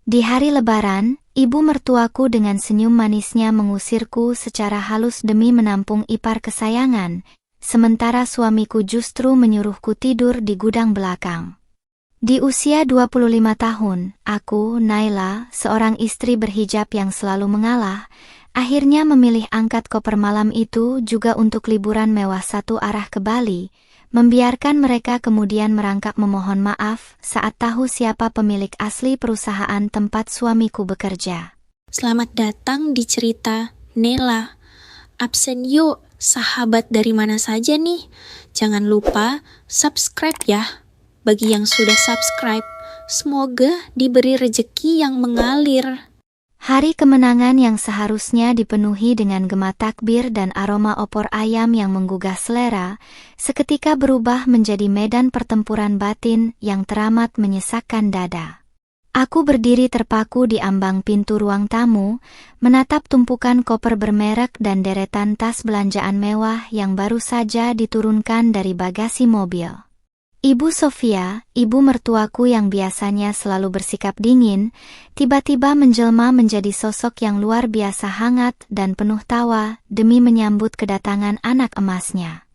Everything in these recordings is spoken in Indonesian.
Di hari Lebaran, ibu mertuaku dengan senyum manisnya mengusirku secara halus demi menampung ipar kesayangan, sementara suamiku justru menyuruhku tidur di gudang belakang. Di usia 25 tahun, aku, Naila, seorang istri berhijab yang selalu mengalah, akhirnya memilih angkat koper malam itu juga untuk liburan mewah satu arah ke Bali, membiarkan mereka kemudian merangkak memohon maaf saat tahu siapa pemilik asli perusahaan tempat suamiku bekerja. Selamat datang di cerita Nela. Absen yuk, sahabat dari mana saja nih? Jangan lupa subscribe ya. Bagi yang sudah subscribe, semoga diberi rejeki yang mengalir. Hari kemenangan yang seharusnya dipenuhi dengan gema takbir dan aroma opor ayam yang menggugah selera, seketika berubah menjadi medan pertempuran batin yang teramat menyesakkan dada. Aku berdiri terpaku di ambang pintu ruang tamu, menatap tumpukan koper bermerek dan deretan tas belanjaan mewah yang baru saja diturunkan dari bagasi mobil. Ibu Sofia, ibu mertuaku yang biasanya selalu bersikap dingin, tiba-tiba menjelma menjadi sosok yang luar biasa hangat dan penuh tawa demi menyambut kedatangan anak emasnya.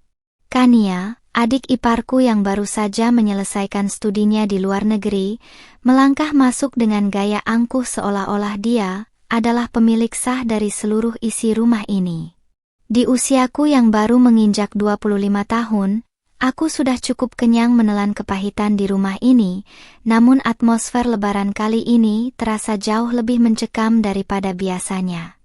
Kania, adik iparku yang baru saja menyelesaikan studinya di luar negeri, melangkah masuk dengan gaya angkuh seolah-olah dia adalah pemilik sah dari seluruh isi rumah ini. Di usiaku yang baru menginjak 25 tahun, aku sudah cukup kenyang menelan kepahitan di rumah ini, namun atmosfer Lebaran kali ini terasa jauh lebih mencekam daripada biasanya.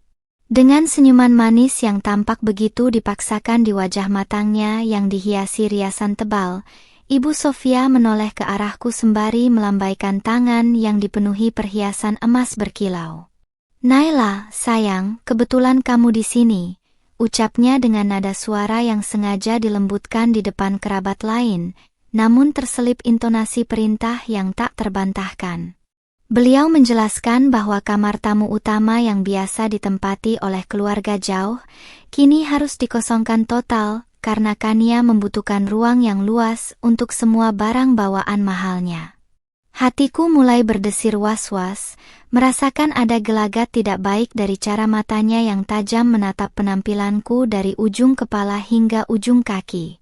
Dengan senyuman manis yang tampak begitu dipaksakan di wajah matangnya yang dihiasi riasan tebal, Ibu Sofia menoleh ke arahku sembari melambaikan tangan yang dipenuhi perhiasan emas berkilau. "Naila, sayang, kebetulan kamu di sini," ucapnya dengan nada suara yang sengaja dilembutkan di depan kerabat lain, namun terselip intonasi perintah yang tak terbantahkan. Beliau menjelaskan bahwa kamar tamu utama yang biasa ditempati oleh keluarga jauh, kini harus dikosongkan total, karena Kania membutuhkan ruang yang luas untuk semua barang bawaan mahalnya. Hatiku mulai berdesir was-was, merasakan ada gelagat tidak baik dari cara matanya yang tajam menatap penampilanku dari ujung kepala hingga ujung kaki.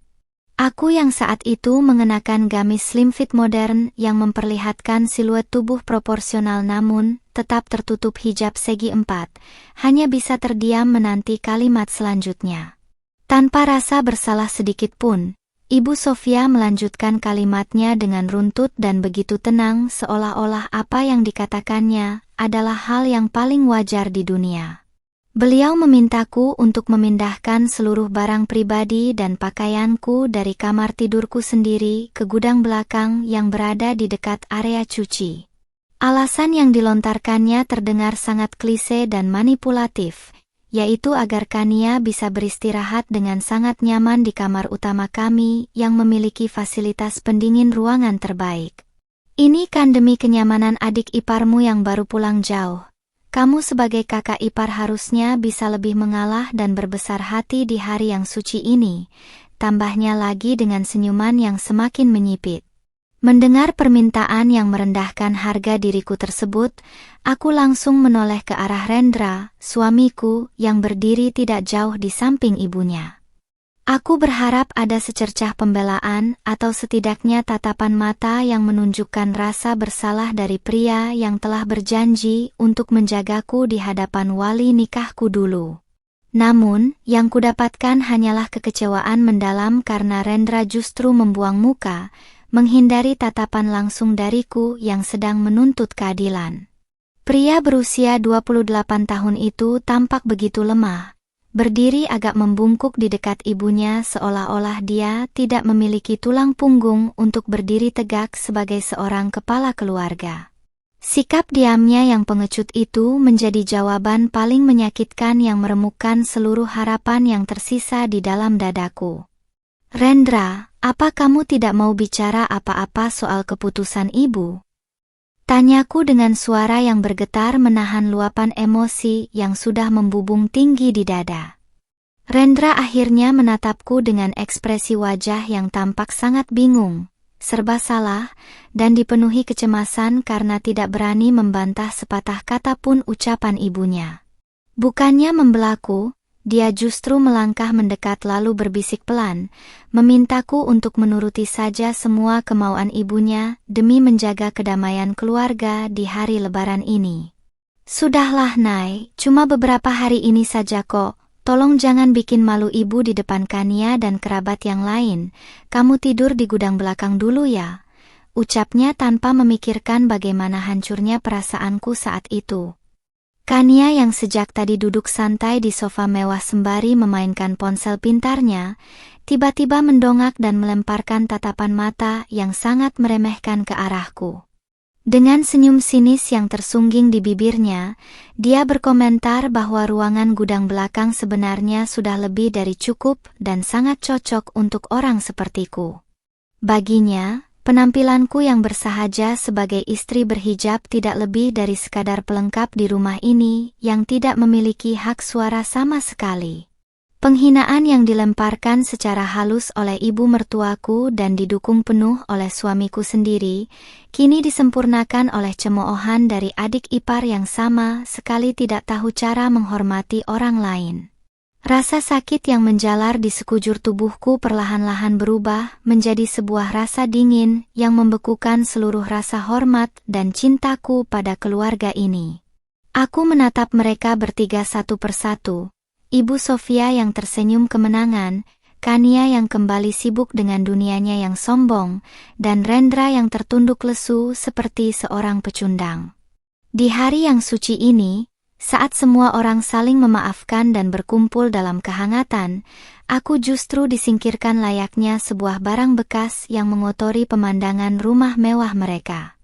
Aku yang saat itu mengenakan gamis slim fit modern yang memperlihatkan siluet tubuh proporsional namun tetap tertutup hijab segi 4, hanya bisa terdiam menanti kalimat selanjutnya. Tanpa rasa bersalah sedikit pun, Ibu Sofia melanjutkan kalimatnya dengan runtut dan begitu tenang seolah-olah apa yang dikatakannya adalah hal yang paling wajar di dunia. Beliau memintaku untuk memindahkan seluruh barang pribadi dan pakaianku dari kamar tidurku sendiri ke gudang belakang yang berada di dekat area cuci. Alasan yang dilontarkannya terdengar sangat klise dan manipulatif, yaitu agar Kania bisa beristirahat dengan sangat nyaman di kamar utama kami yang memiliki fasilitas pendingin ruangan terbaik. "Ini kan demi kenyamanan adik iparmu yang baru pulang jauh. Kamu sebagai kakak ipar harusnya bisa lebih mengalah dan berbesar hati di hari yang suci ini," tambahnya lagi dengan senyuman yang semakin menyipit. Mendengar permintaan yang merendahkan harga diriku tersebut, aku langsung menoleh ke arah Rendra, suamiku, yang berdiri tidak jauh di samping ibunya. Aku berharap ada secercah pembelaan atau setidaknya tatapan mata yang menunjukkan rasa bersalah dari pria yang telah berjanji untuk menjagaku di hadapan wali nikahku dulu. Namun, yang kudapatkan hanyalah kekecewaan mendalam karena Rendra justru membuang muka, menghindari tatapan langsung dariku yang sedang menuntut keadilan. Pria berusia 28 tahun itu tampak begitu lemah. Berdiri agak membungkuk di dekat ibunya seolah-olah dia tidak memiliki tulang punggung untuk berdiri tegak sebagai seorang kepala keluarga. Sikap diamnya yang pengecut itu menjadi jawaban paling menyakitkan yang meremukkan seluruh harapan yang tersisa di dalam dadaku. "Rendra, apa kamu tidak mau bicara apa-apa soal keputusan ibu?" tanyaku dengan suara yang bergetar menahan luapan emosi yang sudah membubung tinggi di dada. Rendra akhirnya menatapku dengan ekspresi wajah yang tampak sangat bingung, serba salah, dan dipenuhi kecemasan karena tidak berani membantah sepatah kata pun ucapan ibunya. Bukannya membelaku, dia justru melangkah mendekat lalu berbisik pelan, memintaku untuk menuruti saja semua kemauan ibunya demi menjaga kedamaian keluarga di hari Lebaran ini. Sudahlah Nay, cuma beberapa hari ini saja kok. Tolong jangan bikin malu ibu di depan Kania dan kerabat yang lain. Kamu tidur di gudang belakang dulu ya. Ucapnya tanpa memikirkan bagaimana hancurnya perasaanku saat itu. Kania yang sejak tadi duduk santai di sofa mewah sembari memainkan ponsel pintarnya, tiba-tiba mendongak dan melemparkan tatapan mata yang sangat meremehkan ke arahku. Dengan senyum sinis yang tersungging di bibirnya, dia berkomentar bahwa ruangan gudang belakang sebenarnya sudah lebih dari cukup dan sangat cocok untuk orang sepertiku. Baginya, penampilanku yang bersahaja sebagai istri berhijab tidak lebih dari sekadar pelengkap di rumah ini yang tidak memiliki hak suara sama sekali. Penghinaan yang dilemparkan secara halus oleh ibu mertuaku dan didukung penuh oleh suamiku sendiri, kini disempurnakan oleh cemoohan dari adik ipar yang sama sekali tidak tahu cara menghormati orang lain. Rasa sakit yang menjalar di sekujur tubuhku perlahan-lahan berubah menjadi sebuah rasa dingin yang membekukan seluruh rasa hormat dan cintaku pada keluarga ini. Aku menatap mereka bertiga satu persatu. Ibu Sofia yang tersenyum kemenangan, Kania yang kembali sibuk dengan dunianya yang sombong, dan Rendra yang tertunduk lesu seperti seorang pecundang. Di hari yang suci ini, saat semua orang saling memaafkan dan berkumpul dalam kehangatan, aku justru disingkirkan layaknya sebuah barang bekas yang mengotori pemandangan rumah mewah mereka.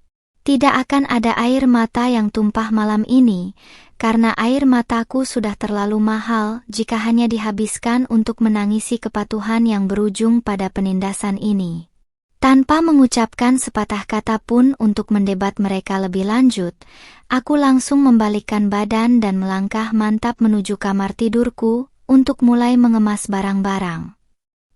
Tidak akan ada air mata yang tumpah malam ini, karena air mataku sudah terlalu mahal jika hanya dihabiskan untuk menangisi kepatuhan yang berujung pada penindasan ini. Tanpa mengucapkan sepatah kata pun untuk mendebat mereka lebih lanjut, aku langsung membalikkan badan dan melangkah mantap menuju kamar tidurku untuk mulai mengemas barang-barang.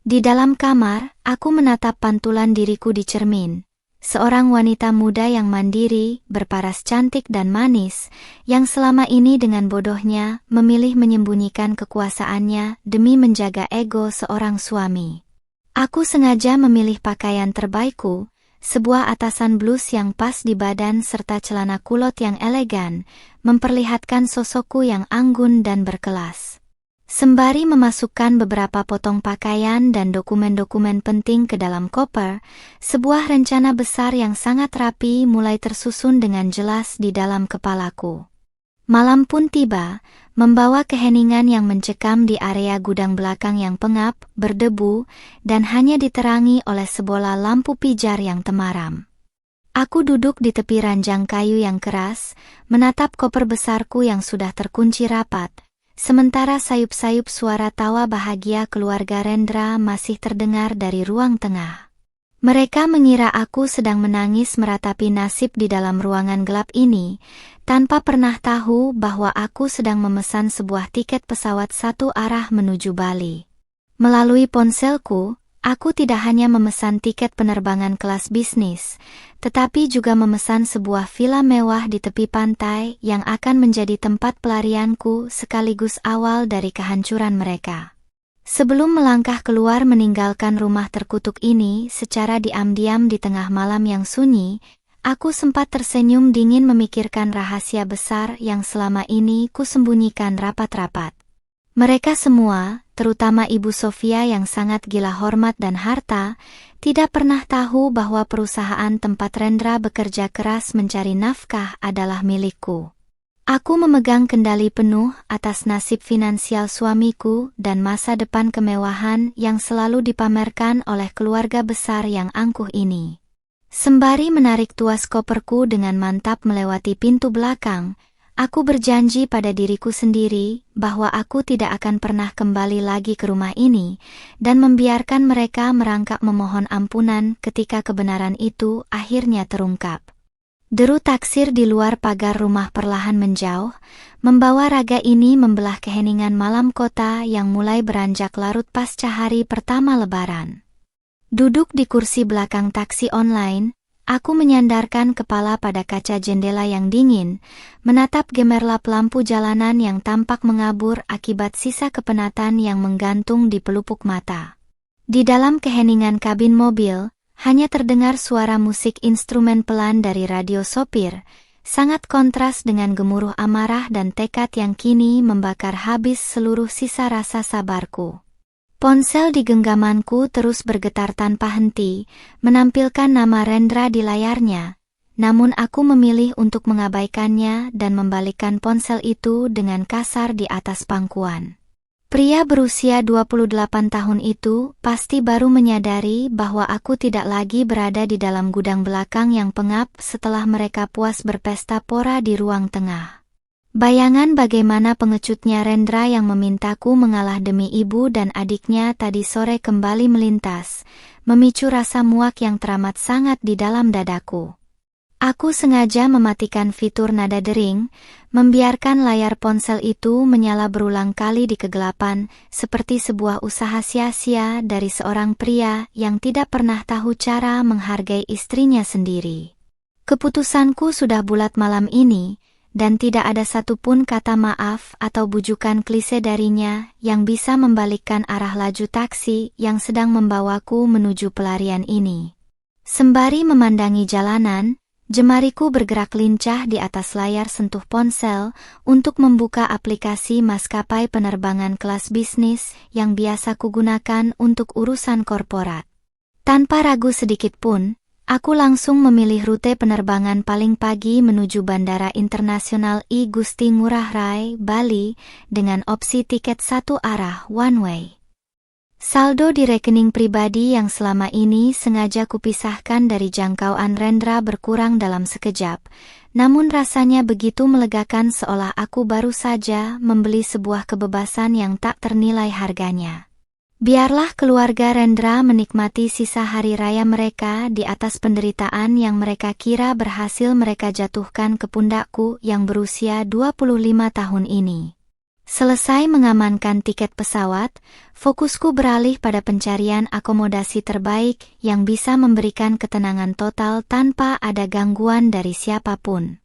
Di dalam kamar, aku menatap pantulan diriku di cermin. Seorang wanita muda yang mandiri, berparas cantik dan manis, yang selama ini dengan bodohnya memilih menyembunyikan kekuasaannya demi menjaga ego seorang suami. Aku sengaja memilih pakaian terbaikku, sebuah atasan blus yang pas di badan serta celana kulot yang elegan, memperlihatkan sosokku yang anggun dan berkelas. Sembari memasukkan beberapa potong pakaian dan dokumen-dokumen penting ke dalam koper, sebuah rencana besar yang sangat rapi mulai tersusun dengan jelas di dalam kepalaku. Malam pun tiba, membawa keheningan yang mencekam di area gudang belakang yang pengap, berdebu, dan hanya diterangi oleh sebola lampu pijar yang temaram. Aku duduk di tepi ranjang kayu yang keras, menatap koper besarku yang sudah terkunci rapat, sementara sayup-sayup suara tawa bahagia keluarga Rendra masih terdengar dari ruang tengah. Mereka mengira aku sedang menangis meratapi nasib di dalam ruangan gelap ini, tanpa pernah tahu bahwa aku sedang memesan sebuah tiket pesawat satu arah menuju Bali. Melalui ponselku, aku tidak hanya memesan tiket penerbangan kelas bisnis, tetapi juga memesan sebuah villa mewah di tepi pantai yang akan menjadi tempat pelarianku sekaligus awal dari kehancuran mereka. Sebelum melangkah keluar meninggalkan rumah terkutuk ini secara diam-diam di tengah malam yang sunyi, aku sempat tersenyum dingin memikirkan rahasia besar yang selama ini kusembunyikan rapat-rapat. Mereka semua, terutama Ibu Sofia yang sangat gila hormat dan harta, tidak pernah tahu bahwa perusahaan tempat Rendra bekerja keras mencari nafkah adalah milikku. Aku memegang kendali penuh atas nasib finansial suamiku dan masa depan kemewahan yang selalu dipamerkan oleh keluarga besar yang angkuh ini. Sembari menarik tuas koperku dengan mantap melewati pintu belakang, aku berjanji pada diriku sendiri bahwa aku tidak akan pernah kembali lagi ke rumah ini dan membiarkan mereka merangkak memohon ampunan ketika kebenaran itu akhirnya terungkap. Deru taksir di luar pagar rumah perlahan menjauh, membawa raga ini membelah keheningan malam kota yang mulai beranjak larut pasca hari pertama Lebaran. Duduk di kursi belakang taksi online, aku menyandarkan kepala pada kaca jendela yang dingin, menatap gemerlap lampu jalanan yang tampak mengabur akibat sisa kepenatan yang menggantung di pelupuk mata. Di dalam keheningan kabin mobil, hanya terdengar suara musik instrumen pelan dari radio sopir, sangat kontras dengan gemuruh amarah dan tekad yang kini membakar habis seluruh sisa rasa sabarku. Ponsel di genggamanku terus bergetar tanpa henti, menampilkan nama Rendra di layarnya, namun aku memilih untuk mengabaikannya dan membalikkan ponsel itu dengan kasar di atas pangkuan. Pria berusia 28 tahun itu pasti baru menyadari bahwa aku tidak lagi berada di dalam gudang belakang yang pengap setelah mereka puas berpesta pora di ruang tengah. Bayangan bagaimana pengecutnya Rendra yang memintaku mengalah demi ibu dan adiknya tadi sore kembali melintas, memicu rasa muak yang teramat sangat di dalam dadaku. Aku sengaja mematikan fitur nada dering, membiarkan layar ponsel itu menyala berulang kali di kegelapan, seperti sebuah usaha sia-sia dari seorang pria yang tidak pernah tahu cara menghargai istrinya sendiri. Keputusanku sudah bulat malam ini, dan tidak ada satupun kata maaf atau bujukan klise darinya yang bisa membalikkan arah laju taksi yang sedang membawaku menuju pelarian ini. Sembari memandangi jalanan, jemariku bergerak lincah di atas layar sentuh ponsel untuk membuka aplikasi maskapai penerbangan kelas bisnis yang biasa kugunakan untuk urusan korporat. Tanpa ragu sedikit pun, aku langsung memilih rute penerbangan paling pagi menuju Bandara Internasional I Gusti Ngurah Rai, Bali, dengan opsi tiket satu arah one way. Saldo di rekening pribadi yang selama ini sengaja kupisahkan dari jangkauan Rendra berkurang dalam sekejap, namun rasanya begitu melegakan seolah aku baru saja membeli sebuah kebebasan yang tak ternilai harganya. Biarlah keluarga Rendra menikmati sisa hari raya mereka di atas penderitaan yang mereka kira berhasil mereka jatuhkan ke pundakku yang berusia 25 tahun ini. Selesai mengamankan tiket pesawat, fokusku beralih pada pencarian akomodasi terbaik yang bisa memberikan ketenangan total tanpa ada gangguan dari siapapun.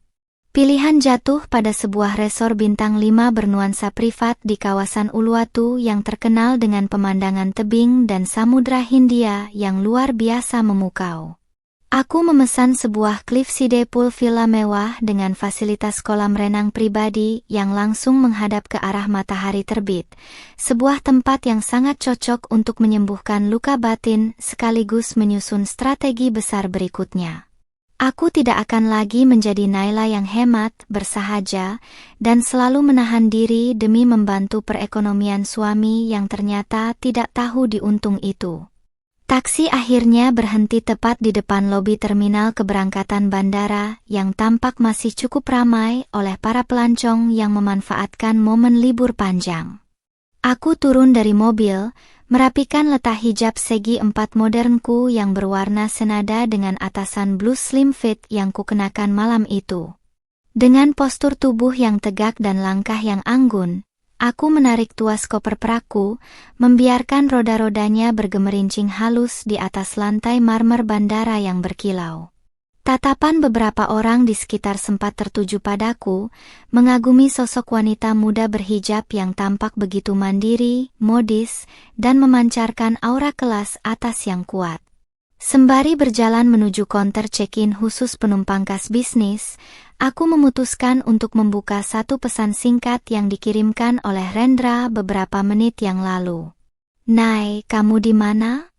Pilihan jatuh pada sebuah resor bintang 5 bernuansa privat di kawasan Uluwatu yang terkenal dengan pemandangan tebing dan Samudra Hindia yang luar biasa memukau. Aku memesan sebuah cliffside pool villa mewah dengan fasilitas kolam renang pribadi yang langsung menghadap ke arah matahari terbit, sebuah tempat yang sangat cocok untuk menyembuhkan luka batin sekaligus menyusun strategi besar berikutnya. Aku tidak akan lagi menjadi Naila yang hemat, bersahaja, dan selalu menahan diri demi membantu perekonomian suami yang ternyata tidak tahu diuntung itu. Taksi akhirnya berhenti tepat di depan lobi terminal keberangkatan bandara yang tampak masih cukup ramai oleh para pelancong yang memanfaatkan momen libur panjang. Aku turun dari mobil, merapikan letak hijab segi 4 modernku yang berwarna senada dengan atasan blus slim fit yang kukenakan malam itu. Dengan postur tubuh yang tegak dan langkah yang anggun, aku menarik tuas koper peraku, membiarkan roda-rodanya bergemerincing halus di atas lantai marmer bandara yang berkilau. Tatapan beberapa orang di sekitar sempat tertuju padaku, mengagumi sosok wanita muda berhijab yang tampak begitu mandiri, modis, dan memancarkan aura kelas atas yang kuat. Sembari berjalan menuju counter check-in khusus penumpang kas bisnis, aku memutuskan untuk membuka satu pesan singkat yang dikirimkan oleh Rendra beberapa menit yang lalu. "Nay, kamu di mana?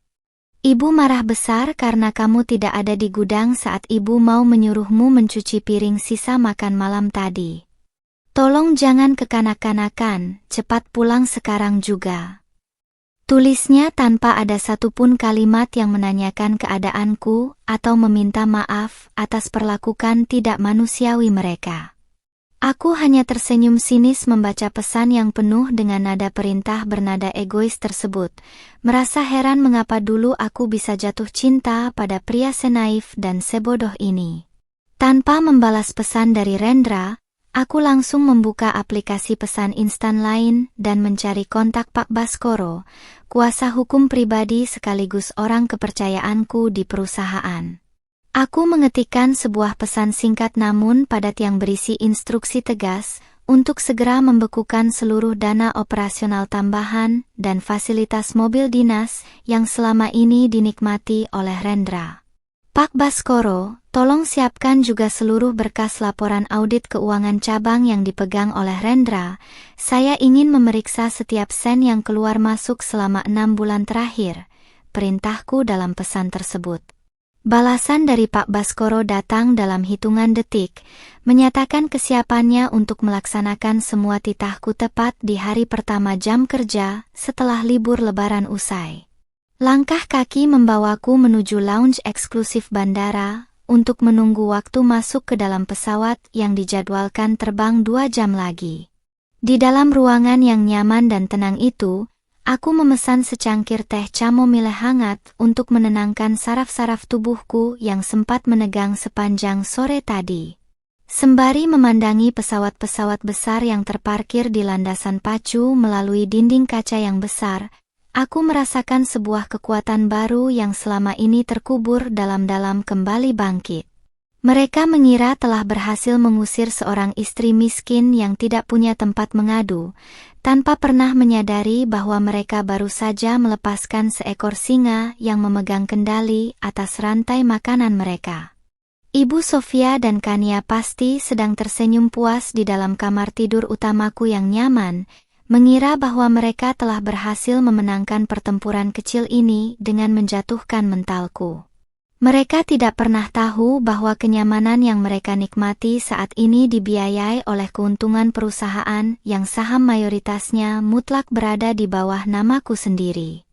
Ibu marah besar karena kamu tidak ada di gudang saat ibu mau menyuruhmu mencuci piring sisa makan malam tadi. Tolong jangan kekanak-kanakan, cepat pulang sekarang juga." Tulisnya tanpa ada satupun kalimat yang menanyakan keadaanku atau meminta maaf atas perlakuan tidak manusiawi mereka. Aku hanya tersenyum sinis membaca pesan yang penuh dengan nada perintah bernada egois tersebut, merasa heran mengapa dulu aku bisa jatuh cinta pada pria senaif dan sebodoh ini. Tanpa membalas pesan dari Rendra, Aku langsung membuka aplikasi pesan instan lain dan mencari kontak Pak Baskoro, kuasa hukum pribadi sekaligus orang kepercayaanku di perusahaan. Aku mengetikkan sebuah pesan singkat namun padat yang berisi instruksi tegas untuk segera membekukan seluruh dana operasional tambahan dan fasilitas mobil dinas yang selama ini dinikmati oleh Rendra. Pak Baskoro, tolong siapkan juga seluruh berkas laporan audit keuangan cabang yang dipegang oleh Rendra. Saya ingin memeriksa setiap sen yang keluar masuk selama 6 bulan terakhir. Perintahku dalam pesan tersebut. Balasan dari Pak Baskoro datang dalam hitungan detik, menyatakan kesiapannya untuk melaksanakan semua titahku tepat di hari pertama jam kerja setelah libur lebaran usai. Langkah kaki membawaku menuju lounge eksklusif bandara untuk menunggu waktu masuk ke dalam pesawat yang dijadwalkan terbang 2 jam lagi. Di dalam ruangan yang nyaman dan tenang itu, aku memesan secangkir teh chamomile hangat untuk menenangkan saraf-saraf tubuhku yang sempat menegang sepanjang sore tadi. Sembari memandangi pesawat-pesawat besar yang terparkir di landasan pacu melalui dinding kaca yang besar, aku merasakan sebuah kekuatan baru yang selama ini terkubur dalam-dalam kembali bangkit. Mereka mengira telah berhasil mengusir seorang istri miskin yang tidak punya tempat mengadu, tanpa pernah menyadari bahwa mereka baru saja melepaskan seekor singa yang memegang kendali atas rantai makanan mereka. Ibu Sofia dan Kania pasti sedang tersenyum puas di dalam kamar tidur utamaku yang nyaman, mengira bahwa mereka telah berhasil memenangkan pertempuran kecil ini dengan menjatuhkan mentalku. Mereka tidak pernah tahu bahwa kenyamanan yang mereka nikmati saat ini dibiayai oleh keuntungan perusahaan yang saham mayoritasnya mutlak berada di bawah namaku sendiri.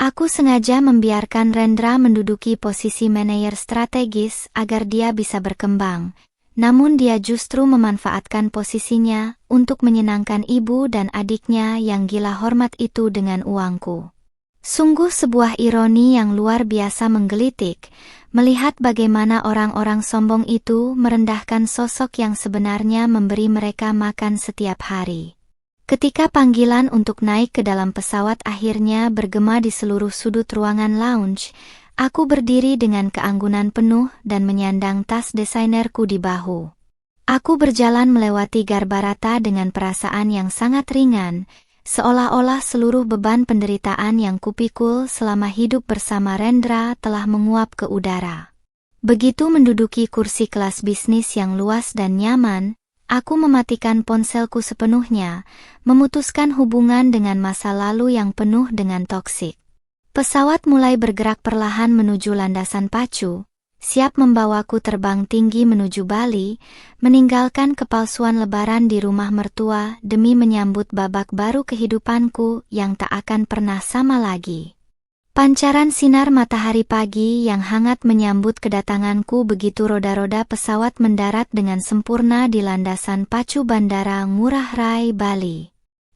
Aku sengaja membiarkan Rendra menduduki posisi manajer strategis agar dia bisa berkembang. Namun dia justru memanfaatkan posisinya untuk menyenangkan ibu dan adiknya yang gila hormat itu dengan uangku. Sungguh sebuah ironi yang luar biasa menggelitik, melihat bagaimana orang-orang sombong itu merendahkan sosok yang sebenarnya memberi mereka makan setiap hari. Ketika panggilan untuk naik ke dalam pesawat akhirnya bergema di seluruh sudut ruangan lounge, aku berdiri dengan keanggunan penuh dan menyandang tas desainerku di bahu. Aku berjalan melewati Garbarata dengan perasaan yang sangat ringan, seolah-olah seluruh beban penderitaan yang kupikul selama hidup bersama Rendra telah menguap ke udara. Begitu menduduki kursi kelas bisnis yang luas dan nyaman, aku mematikan ponselku sepenuhnya, memutuskan hubungan dengan masa lalu yang penuh dengan toksik. Pesawat mulai bergerak perlahan menuju landasan pacu, siap membawaku terbang tinggi menuju Bali, meninggalkan kepalsuan lebaran di rumah mertua demi menyambut babak baru kehidupanku yang tak akan pernah sama lagi. Pancaran sinar matahari pagi yang hangat menyambut kedatanganku begitu roda-roda pesawat mendarat dengan sempurna di landasan pacu Bandara Ngurah Rai, Bali.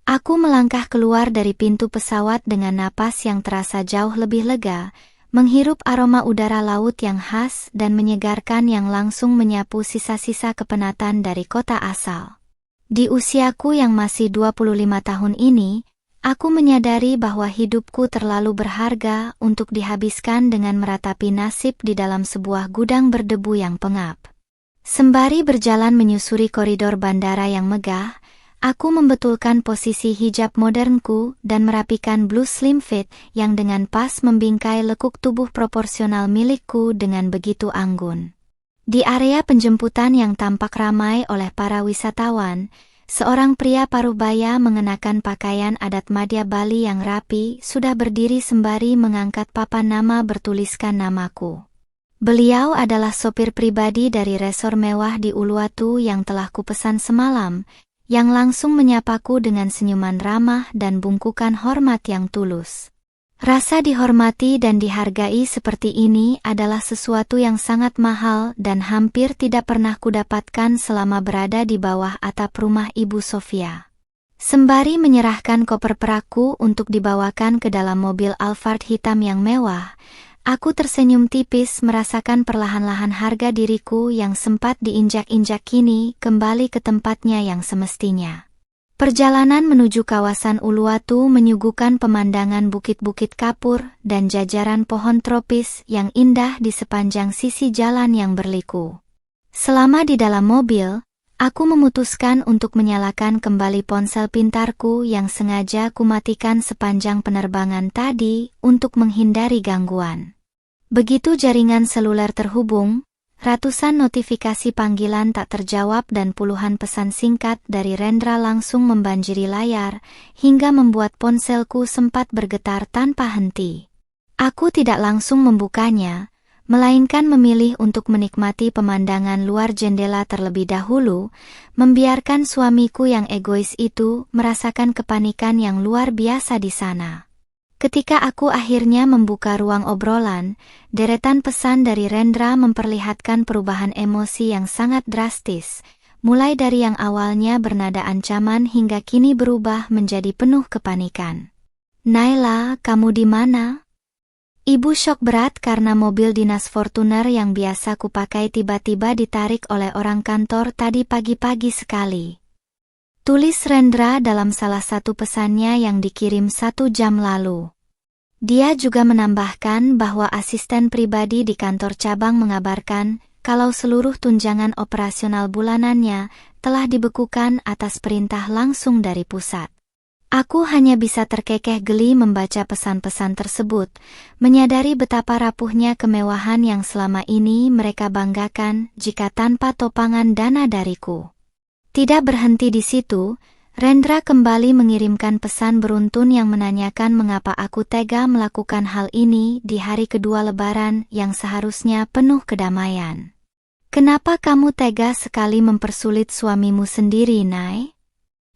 Aku melangkah keluar dari pintu pesawat dengan napas yang terasa jauh lebih lega, menghirup aroma udara laut yang khas dan menyegarkan yang langsung menyapu sisa-sisa kepenatan dari kota asal. Di usiaku yang masih 25 tahun ini, aku menyadari bahwa hidupku terlalu berharga untuk dihabiskan dengan meratapi nasib di dalam sebuah gudang berdebu yang pengap. Sembari berjalan menyusuri koridor bandara yang megah, aku membetulkan posisi hijab modernku dan merapikan blus slim fit yang dengan pas membingkai lekuk tubuh proporsional milikku dengan begitu anggun. Di area penjemputan yang tampak ramai oleh para wisatawan, seorang pria paruh-baya mengenakan pakaian adat Madya Bali yang rapi sudah berdiri sembari mengangkat papan nama bertuliskan namaku. Beliau adalah sopir pribadi dari resor mewah di Uluwatu yang telah kupesan semalam, yang langsung menyapaku dengan senyuman ramah dan bungkukan hormat yang tulus. Rasa dihormati dan dihargai seperti ini adalah sesuatu yang sangat mahal dan hampir tidak pernah kudapatkan selama berada di bawah atap rumah Ibu Sofia. Sembari menyerahkan koper peraku untuk dibawakan ke dalam mobil Alphard hitam yang mewah, Aku tersenyum tipis merasakan perlahan-lahan harga diriku yang sempat diinjak-injak kini kembali ke tempatnya yang semestinya. Perjalanan menuju kawasan Uluwatu menyuguhkan pemandangan bukit-bukit kapur dan jajaran pohon tropis yang indah di sepanjang sisi jalan yang berliku. Selama di dalam mobil, aku memutuskan untuk menyalakan kembali ponsel pintarku yang sengaja kumatikan sepanjang penerbangan tadi untuk menghindari gangguan. Begitu jaringan seluler terhubung, ratusan notifikasi panggilan tak terjawab dan puluhan pesan singkat dari Rendra langsung membanjiri layar, hingga membuat ponselku sempat bergetar tanpa henti. Aku tidak langsung membukanya, melainkan memilih untuk menikmati pemandangan luar jendela terlebih dahulu, membiarkan suamiku yang egois itu merasakan kepanikan yang luar biasa di sana. Ketika aku akhirnya membuka ruang obrolan, deretan pesan dari Rendra memperlihatkan perubahan emosi yang sangat drastis, mulai dari yang awalnya bernada ancaman hingga kini berubah menjadi penuh kepanikan. "Naila, kamu di mana?" Ibu syok berat karena mobil dinas Fortuner yang biasa kupakai tiba-tiba ditarik oleh orang kantor tadi pagi-pagi sekali. Tulis Rendra dalam salah satu pesannya yang dikirim 1 jam lalu. Dia juga menambahkan bahwa asisten pribadi di kantor cabang mengabarkan kalau seluruh tunjangan operasional bulanannya telah dibekukan atas perintah langsung dari pusat. Aku hanya bisa terkekeh geli membaca pesan-pesan tersebut, menyadari betapa rapuhnya kemewahan yang selama ini mereka banggakan jika tanpa topangan dana dariku. Tidak berhenti di situ, Rendra kembali mengirimkan pesan beruntun yang menanyakan mengapa aku tega melakukan hal ini di hari kedua Lebaran yang seharusnya penuh kedamaian. "Kenapa kamu tega sekali mempersulit suamimu sendiri, Nay?"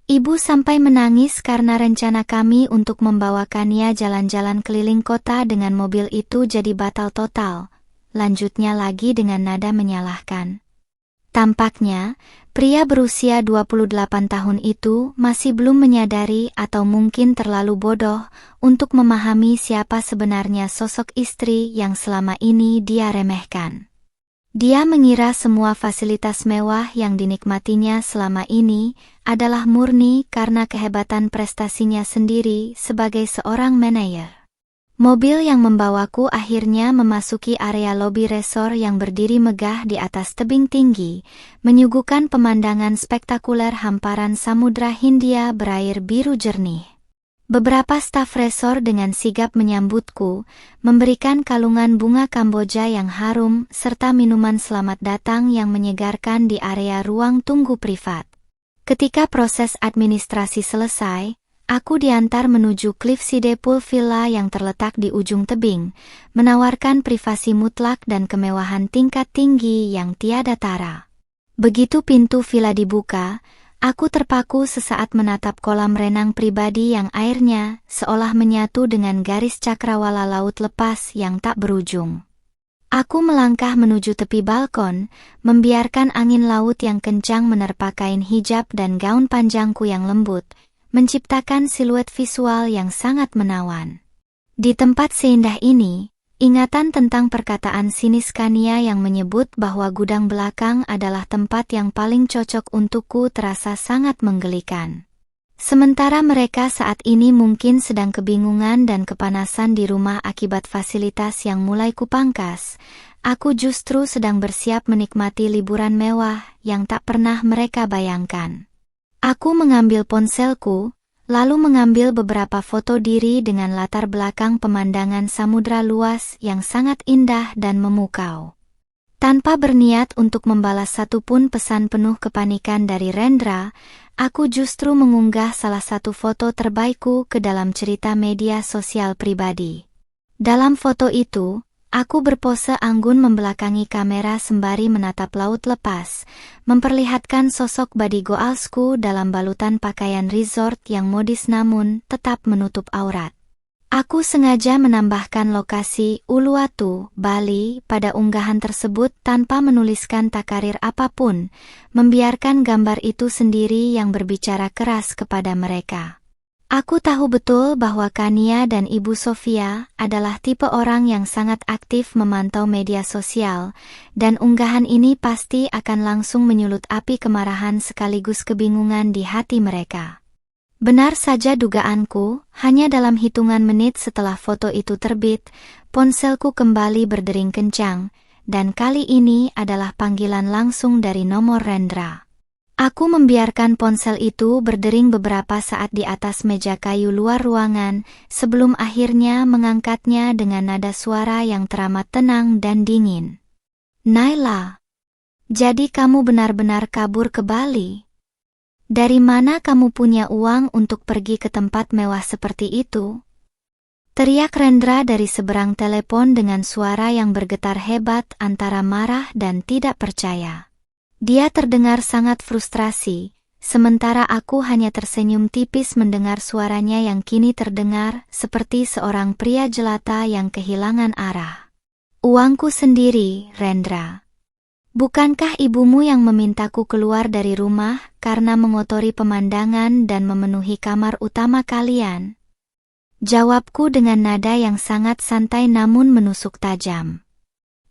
Ibu sampai menangis karena rencana kami untuk membawakannya jalan-jalan keliling kota dengan mobil itu jadi batal total. Lanjutnya lagi dengan nada menyalahkan. Tampaknya, pria berusia 28 tahun itu masih belum menyadari atau mungkin terlalu bodoh untuk memahami siapa sebenarnya sosok istri yang selama ini dia remehkan. Dia mengira semua fasilitas mewah yang dinikmatinya selama ini adalah murni karena kehebatan prestasinya sendiri sebagai seorang manajer. Mobil yang membawaku akhirnya memasuki area lobi resor yang berdiri megah di atas tebing tinggi, menyuguhkan pemandangan spektakuler hamparan Samudra Hindia berair biru jernih. Beberapa staf resor dengan sigap menyambutku, memberikan kalungan bunga Kamboja yang harum serta minuman selamat datang yang menyegarkan di area ruang tunggu privat. Ketika proses administrasi selesai, aku diantar menuju Cliffside Pool Villa yang terletak di ujung tebing, menawarkan privasi mutlak dan kemewahan tingkat tinggi yang tiada tara. Begitu pintu villa dibuka, aku terpaku sesaat menatap kolam renang pribadi yang airnya seolah menyatu dengan garis cakrawala laut lepas yang tak berujung. Aku melangkah menuju tepi balkon, membiarkan angin laut yang kencang menerpa kain hijab dan gaun panjangku yang lembut, menciptakan siluet visual yang sangat menawan. Di tempat seindah ini, ingatan tentang perkataan sinis Kania yang menyebut bahwa gudang belakang adalah tempat yang paling cocok untukku terasa sangat menggelikan. Sementara mereka saat ini mungkin sedang kebingungan dan kepanasan di rumah akibat fasilitas yang mulai kupangkas, aku justru sedang bersiap menikmati liburan mewah yang tak pernah mereka bayangkan. Aku mengambil ponselku, lalu mengambil beberapa foto diri dengan latar belakang pemandangan samudra luas yang sangat indah dan memukau. Tanpa berniat untuk membalas satupun pesan penuh kepanikan dari Rendra, aku justru mengunggah salah satu foto terbaikku ke dalam cerita media sosial pribadi. Dalam foto itu, aku berpose anggun membelakangi kamera sembari menatap laut lepas, memperlihatkan sosok body goalsku dalam balutan pakaian resort yang modis namun tetap menutup aurat. Aku sengaja menambahkan lokasi Uluwatu, Bali pada unggahan tersebut tanpa menuliskan takarir apapun, membiarkan gambar itu sendiri yang berbicara keras kepada mereka. Aku tahu betul bahwa Kania dan Ibu Sofia adalah tipe orang yang sangat aktif memantau media sosial, dan unggahan ini pasti akan langsung menyulut api kemarahan sekaligus kebingungan di hati mereka. Benar saja dugaanku, hanya dalam hitungan menit setelah foto itu terbit, ponselku kembali berdering kencang, dan kali ini adalah panggilan langsung dari nomor Rendra. Aku membiarkan ponsel itu berdering beberapa saat di atas meja kayu luar ruangan, sebelum akhirnya mengangkatnya dengan nada suara yang teramat tenang dan dingin. "Naila, jadi kamu benar-benar kabur ke Bali? Dari mana kamu punya uang untuk pergi ke tempat mewah seperti itu?" Teriak Rendra dari seberang telepon dengan suara yang bergetar hebat antara marah dan tidak percaya. Dia terdengar sangat frustrasi, sementara aku hanya tersenyum tipis mendengar suaranya yang kini terdengar seperti seorang pria jelata yang kehilangan arah. "Uangku sendiri, Rendra. Bukankah ibumu yang memintaku keluar dari rumah karena mengotori pemandangan dan memenuhi kamar utama kalian?" Jawabku dengan nada yang sangat santai namun menusuk tajam.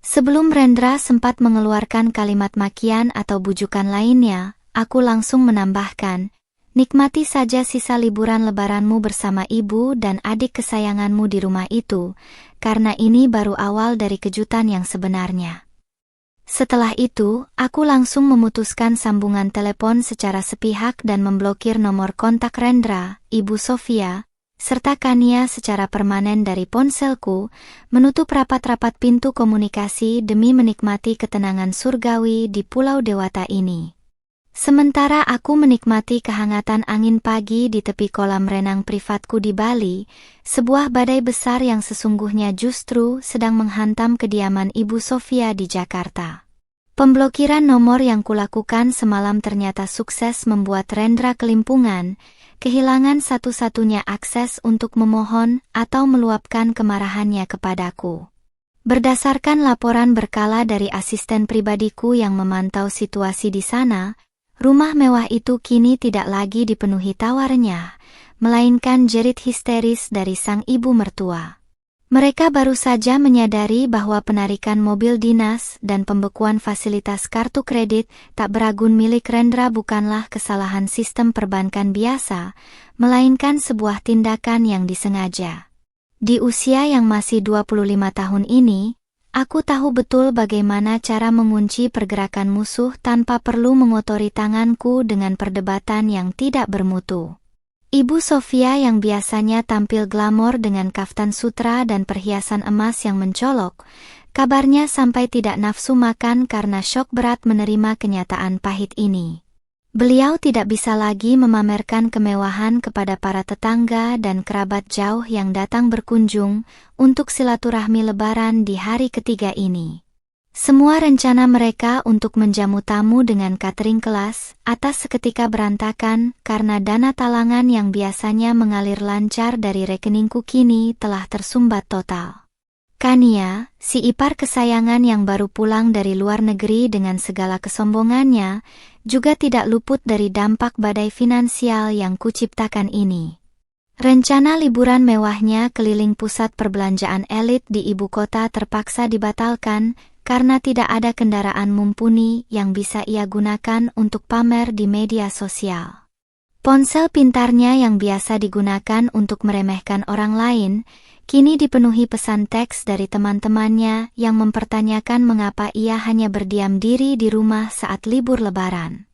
Sebelum Rendra sempat mengeluarkan kalimat makian atau bujukan lainnya, aku langsung menambahkan, "Nikmati saja sisa liburan lebaranmu bersama ibu dan adik kesayanganmu di rumah itu, karena ini baru awal dari kejutan yang sebenarnya." Setelah itu, aku langsung memutuskan sambungan telepon secara sepihak dan memblokir nomor kontak Rendra, Ibu Sofia, serta Kania secara permanen dari ponselku, menutup rapat-rapat pintu komunikasi demi menikmati ketenangan surgawi di Pulau Dewata ini. Sementara aku menikmati kehangatan angin pagi di tepi kolam renang privatku di Bali, sebuah badai besar yang sesungguhnya justru sedang menghantam kediaman Ibu Sofia di Jakarta. Pemblokiran nomor yang kulakukan semalam ternyata sukses membuat Rendra kelimpungan, kehilangan satu-satunya akses untuk memohon atau meluapkan kemarahannya kepadaku. Berdasarkan laporan berkala dari asisten pribadiku yang memantau situasi di sana, rumah mewah itu kini tidak lagi dipenuhi tawarnya, melainkan jerit histeris dari sang ibu mertua. Mereka baru saja menyadari bahwa penarikan mobil dinas dan pembekuan fasilitas kartu kredit tak beragun milik Rendra bukanlah kesalahan sistem perbankan biasa, melainkan sebuah tindakan yang disengaja. Di usia yang masih 25 tahun ini, aku tahu betul bagaimana cara mengunci pergerakan musuh tanpa perlu mengotori tanganku dengan perdebatan yang tidak bermutu. Ibu Sofia yang biasanya tampil glamor dengan kaftan sutra dan perhiasan emas yang mencolok, kabarnya sampai tidak nafsu makan karena syok berat menerima kenyataan pahit ini. Beliau tidak bisa lagi memamerkan kemewahan kepada para tetangga dan kerabat jauh yang datang berkunjung untuk silaturahmi lebaran di hari ketiga ini. Semua rencana mereka untuk menjamu tamu dengan catering kelas atas seketika berantakan karena dana talangan yang biasanya mengalir lancar dari rekeningku kini telah tersumbat total. Kania, si ipar kesayangan yang baru pulang dari luar negeri dengan segala kesombongannya, juga tidak luput dari dampak badai finansial yang kuciptakan ini. Rencana liburan mewahnya keliling pusat perbelanjaan elit di ibu kota terpaksa dibatalkan karena tidak ada kendaraan mumpuni yang bisa ia gunakan untuk pamer di media sosial. Ponsel pintarnya yang biasa digunakan untuk meremehkan orang lain, kini dipenuhi pesan teks dari teman-temannya yang mempertanyakan mengapa ia hanya berdiam diri di rumah saat libur lebaran.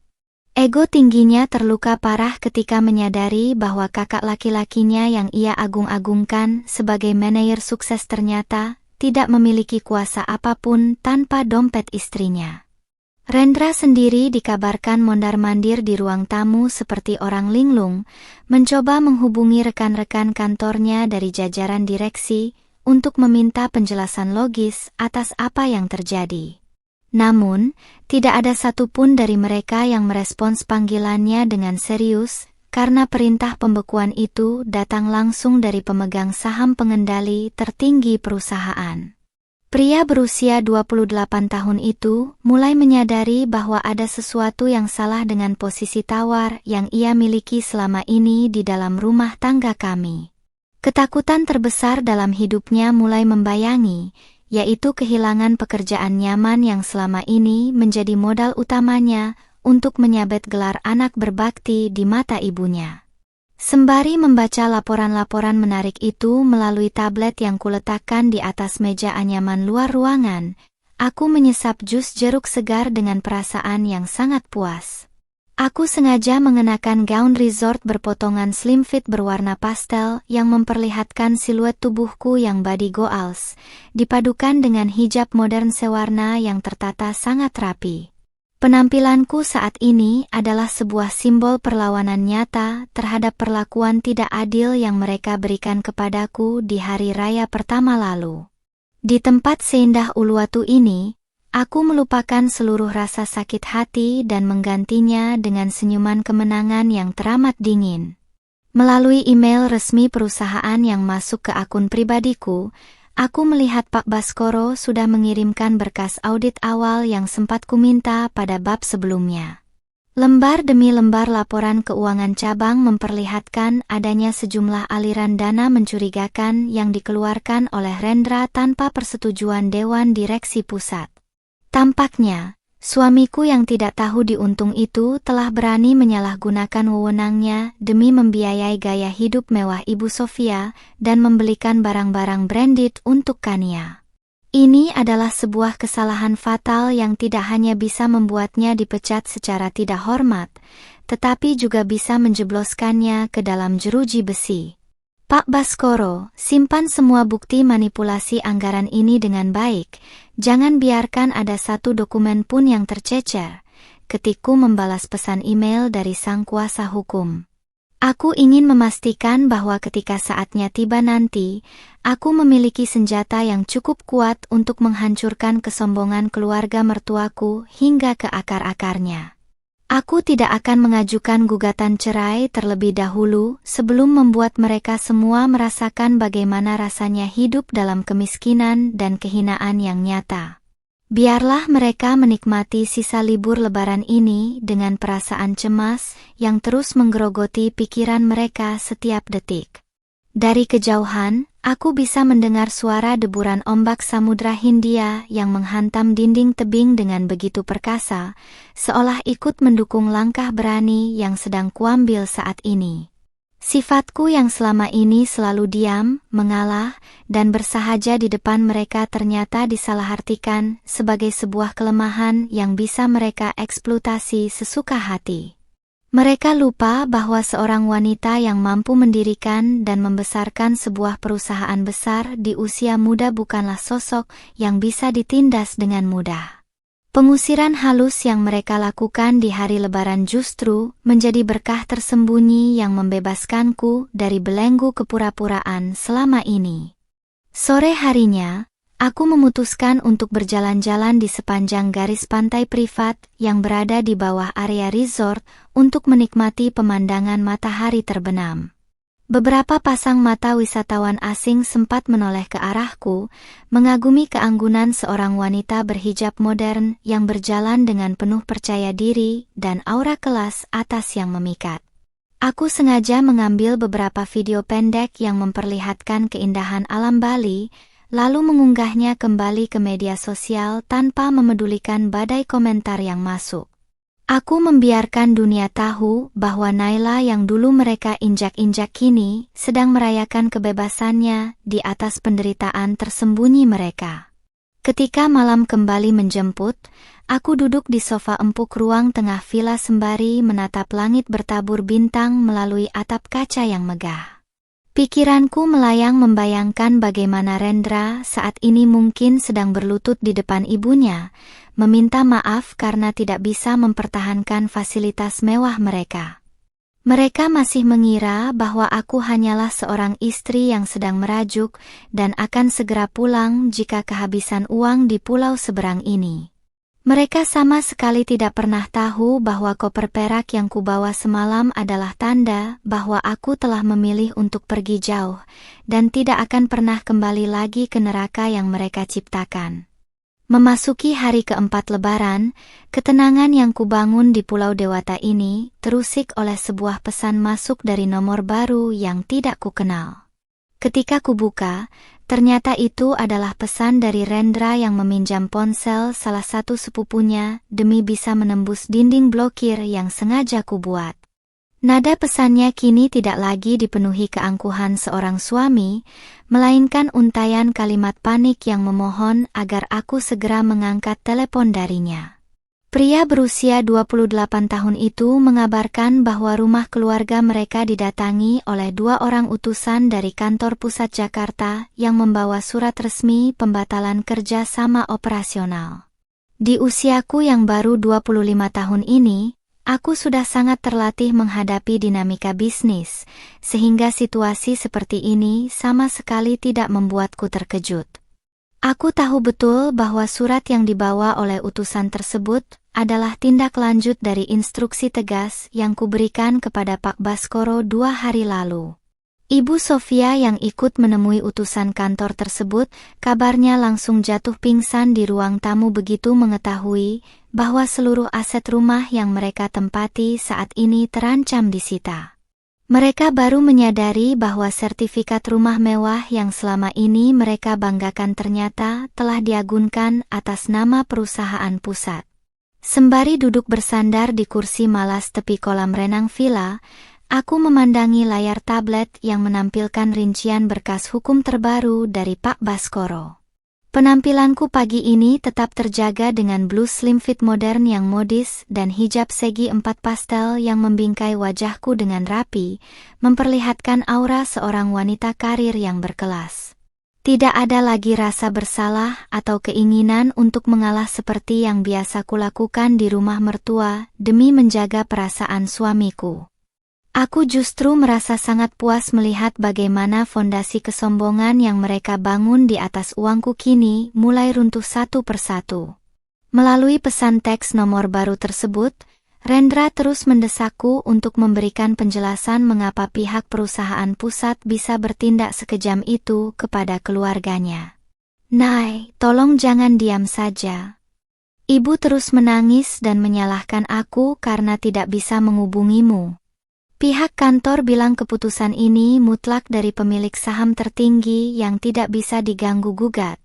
Ego tingginya terluka parah ketika menyadari bahwa kakak laki-lakinya yang ia agung-agungkan sebagai manajer sukses ternyata tidak memiliki kuasa apapun tanpa dompet istrinya. Rendra sendiri dikabarkan mondar-mandir di ruang tamu seperti orang linglung, mencoba menghubungi rekan-rekan kantornya dari jajaran direksi untuk meminta penjelasan logis atas apa yang terjadi. Namun, tidak ada satupun dari mereka yang merespons panggilannya dengan serius, karena perintah pembekuan itu datang langsung dari pemegang saham pengendali tertinggi perusahaan. Pria berusia 28 tahun itu mulai menyadari bahwa ada sesuatu yang salah dengan posisi tawar yang ia miliki selama ini di dalam rumah tangga kami. Ketakutan terbesar dalam hidupnya mulai membayangi, yaitu kehilangan pekerjaan nyaman yang selama ini menjadi modal utamanya untuk menyabet gelar anak berbakti di mata ibunya. Sembari membaca laporan-laporan menarik itu melalui tablet yang kuletakkan di atas meja anyaman luar ruangan, aku menyesap jus jeruk segar dengan perasaan yang sangat puas. Aku sengaja mengenakan gaun resort berpotongan slim fit berwarna pastel yang memperlihatkan siluet tubuhku yang body goals, dipadukan dengan hijab modern sewarna yang tertata sangat rapi. Penampilanku saat ini adalah sebuah simbol perlawanan nyata terhadap perlakuan tidak adil yang mereka berikan kepadaku di hari raya pertama lalu. Di tempat seindah Uluwatu ini, aku melupakan seluruh rasa sakit hati dan menggantinya dengan senyuman kemenangan yang teramat dingin. Melalui email resmi perusahaan yang masuk ke akun pribadiku, aku melihat Pak Baskoro sudah mengirimkan berkas audit awal yang sempat kuminta pada bab sebelumnya. Lembar demi lembar laporan keuangan cabang memperlihatkan adanya sejumlah aliran dana mencurigakan yang dikeluarkan oleh Rendra tanpa persetujuan Dewan Direksi Pusat. Tampaknya, suamiku yang tidak tahu diuntung itu telah berani menyalahgunakan wewenangnya demi membiayai gaya hidup mewah Ibu Sofia dan membelikan barang-barang branded untuk Kania. Ini adalah sebuah kesalahan fatal yang tidak hanya bisa membuatnya dipecat secara tidak hormat, tetapi juga bisa menjebloskannya ke dalam jeruji besi. Pak Baskoro, simpan semua bukti manipulasi anggaran ini dengan baik. Jangan biarkan ada satu dokumen pun yang tercecer, ketikku membalas pesan email dari sang kuasa hukum. Aku ingin memastikan bahwa ketika saatnya tiba nanti, aku memiliki senjata yang cukup kuat untuk menghancurkan kesombongan keluarga mertuaku hingga ke akar-akarnya. Aku tidak akan mengajukan gugatan cerai terlebih dahulu sebelum membuat mereka semua merasakan bagaimana rasanya hidup dalam kemiskinan dan kehinaan yang nyata. Biarlah mereka menikmati sisa libur lebaran ini dengan perasaan cemas yang terus menggerogoti pikiran mereka setiap detik. Dari kejauhan, aku bisa mendengar suara deburan ombak Samudra Hindia yang menghantam dinding tebing dengan begitu perkasa, seolah ikut mendukung langkah berani yang sedang kuambil saat ini. Sifatku yang selama ini selalu diam, mengalah, dan bersahaja di depan mereka ternyata disalahartikan sebagai sebuah kelemahan yang bisa mereka eksploitasi sesuka hati. Mereka lupa bahwa seorang wanita yang mampu mendirikan dan membesarkan sebuah perusahaan besar di usia muda bukanlah sosok yang bisa ditindas dengan mudah. Pengusiran halus yang mereka lakukan di hari Lebaran justru menjadi berkah tersembunyi yang membebaskanku dari belenggu kepura-puraan selama ini. Sore harinya, aku memutuskan untuk berjalan-jalan di sepanjang garis pantai privat yang berada di bawah area resort untuk menikmati pemandangan matahari terbenam. Beberapa pasang mata wisatawan asing sempat menoleh ke arahku, mengagumi keanggunan seorang wanita berhijab modern yang berjalan dengan penuh percaya diri dan aura kelas atas yang memikat. Aku sengaja mengambil beberapa video pendek yang memperlihatkan keindahan alam Bali, lalu mengunggahnya kembali ke media sosial tanpa memedulikan badai komentar yang masuk. Aku membiarkan dunia tahu bahwa Naila yang dulu mereka injak-injak kini sedang merayakan kebebasannya di atas penderitaan tersembunyi mereka. Ketika malam kembali menjemput, aku duduk di sofa empuk ruang tengah villa sembari menatap langit bertabur bintang melalui atap kaca yang megah. Pikiranku melayang membayangkan bagaimana Rendra saat ini mungkin sedang berlutut di depan ibunya, meminta maaf karena tidak bisa mempertahankan fasilitas mewah mereka. Mereka masih mengira bahwa aku hanyalah seorang istri yang sedang merajuk dan akan segera pulang jika kehabisan uang di pulau seberang ini. Mereka sama sekali tidak pernah tahu bahwa koper perak yang kubawa semalam adalah tanda bahwa aku telah memilih untuk pergi jauh, dan tidak akan pernah kembali lagi ke neraka yang mereka ciptakan. Memasuki hari keempat Lebaran, ketenangan yang kubangun di Pulau Dewata ini terusik oleh sebuah pesan masuk dari nomor baru yang tidak kukenal. Ketika kubuka, ternyata itu adalah pesan dari Rendra yang meminjam ponsel salah satu sepupunya demi bisa menembus dinding blokir yang sengaja kubuat. Nada pesannya kini tidak lagi dipenuhi keangkuhan seorang suami, melainkan untayan kalimat panik yang memohon agar aku segera mengangkat telepon darinya. Pria berusia 28 tahun itu mengabarkan bahwa rumah keluarga mereka didatangi oleh 2 orang utusan dari kantor pusat Jakarta yang membawa surat resmi pembatalan kerja sama operasional. Di usiaku yang baru 25 tahun ini, aku sudah sangat terlatih menghadapi dinamika bisnis, sehingga situasi seperti ini sama sekali tidak membuatku terkejut. Aku tahu betul bahwa surat yang dibawa oleh utusan tersebut adalah tindak lanjut dari instruksi tegas yang kuberikan kepada Pak Baskoro 2 hari lalu. Ibu Sofia yang ikut menemui utusan kantor tersebut, kabarnya langsung jatuh pingsan di ruang tamu begitu mengetahui bahwa seluruh aset rumah yang mereka tempati saat ini terancam disita. Mereka baru menyadari bahwa sertifikat rumah mewah yang selama ini mereka banggakan ternyata telah diagunkan atas nama perusahaan pusat. Sembari duduk bersandar di kursi malas tepi kolam renang villa, aku memandangi layar tablet yang menampilkan rincian berkas hukum terbaru dari Pak Baskoro. Penampilanku pagi ini tetap terjaga dengan blus slim fit modern yang modis dan hijab segi 4 pastel yang membingkai wajahku dengan rapi, memperlihatkan aura seorang wanita karir yang berkelas. Tidak ada lagi rasa bersalah atau keinginan untuk mengalah seperti yang biasa kulakukan di rumah mertua demi menjaga perasaan suamiku. Aku justru merasa sangat puas melihat bagaimana fondasi kesombongan yang mereka bangun di atas uangku kini mulai runtuh satu persatu. Melalui pesan teks nomor baru tersebut, Rendra terus mendesakku untuk memberikan penjelasan mengapa pihak perusahaan pusat bisa bertindak sekejam itu kepada keluarganya. "Nay, tolong jangan diam saja." Ibu terus menangis dan menyalahkan aku karena tidak bisa menghubungimu. Pihak kantor bilang keputusan ini mutlak dari pemilik saham tertinggi yang tidak bisa diganggu-gugat,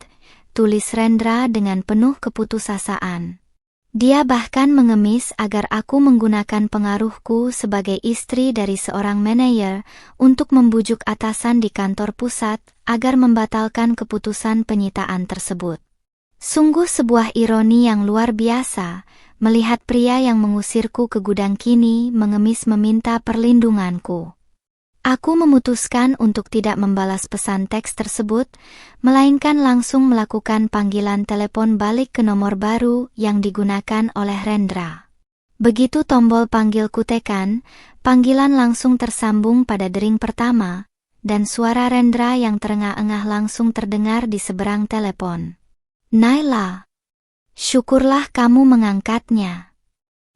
tulis Rendra dengan penuh keputusasaan. Dia bahkan mengemis agar aku menggunakan pengaruhku sebagai istri dari seorang manajer untuk membujuk atasan di kantor pusat agar membatalkan keputusan penyitaan tersebut. Sungguh sebuah ironi yang luar biasa, melihat pria yang mengusirku ke gudang kini mengemis meminta perlindunganku. Aku memutuskan untuk tidak membalas pesan teks tersebut, melainkan langsung melakukan panggilan telepon balik ke nomor baru yang digunakan oleh Rendra. Begitu tombol panggil kutekan, panggilan langsung tersambung pada dering pertama, dan suara Rendra yang terengah-engah langsung terdengar di seberang telepon. "Naila, syukurlah kamu mengangkatnya.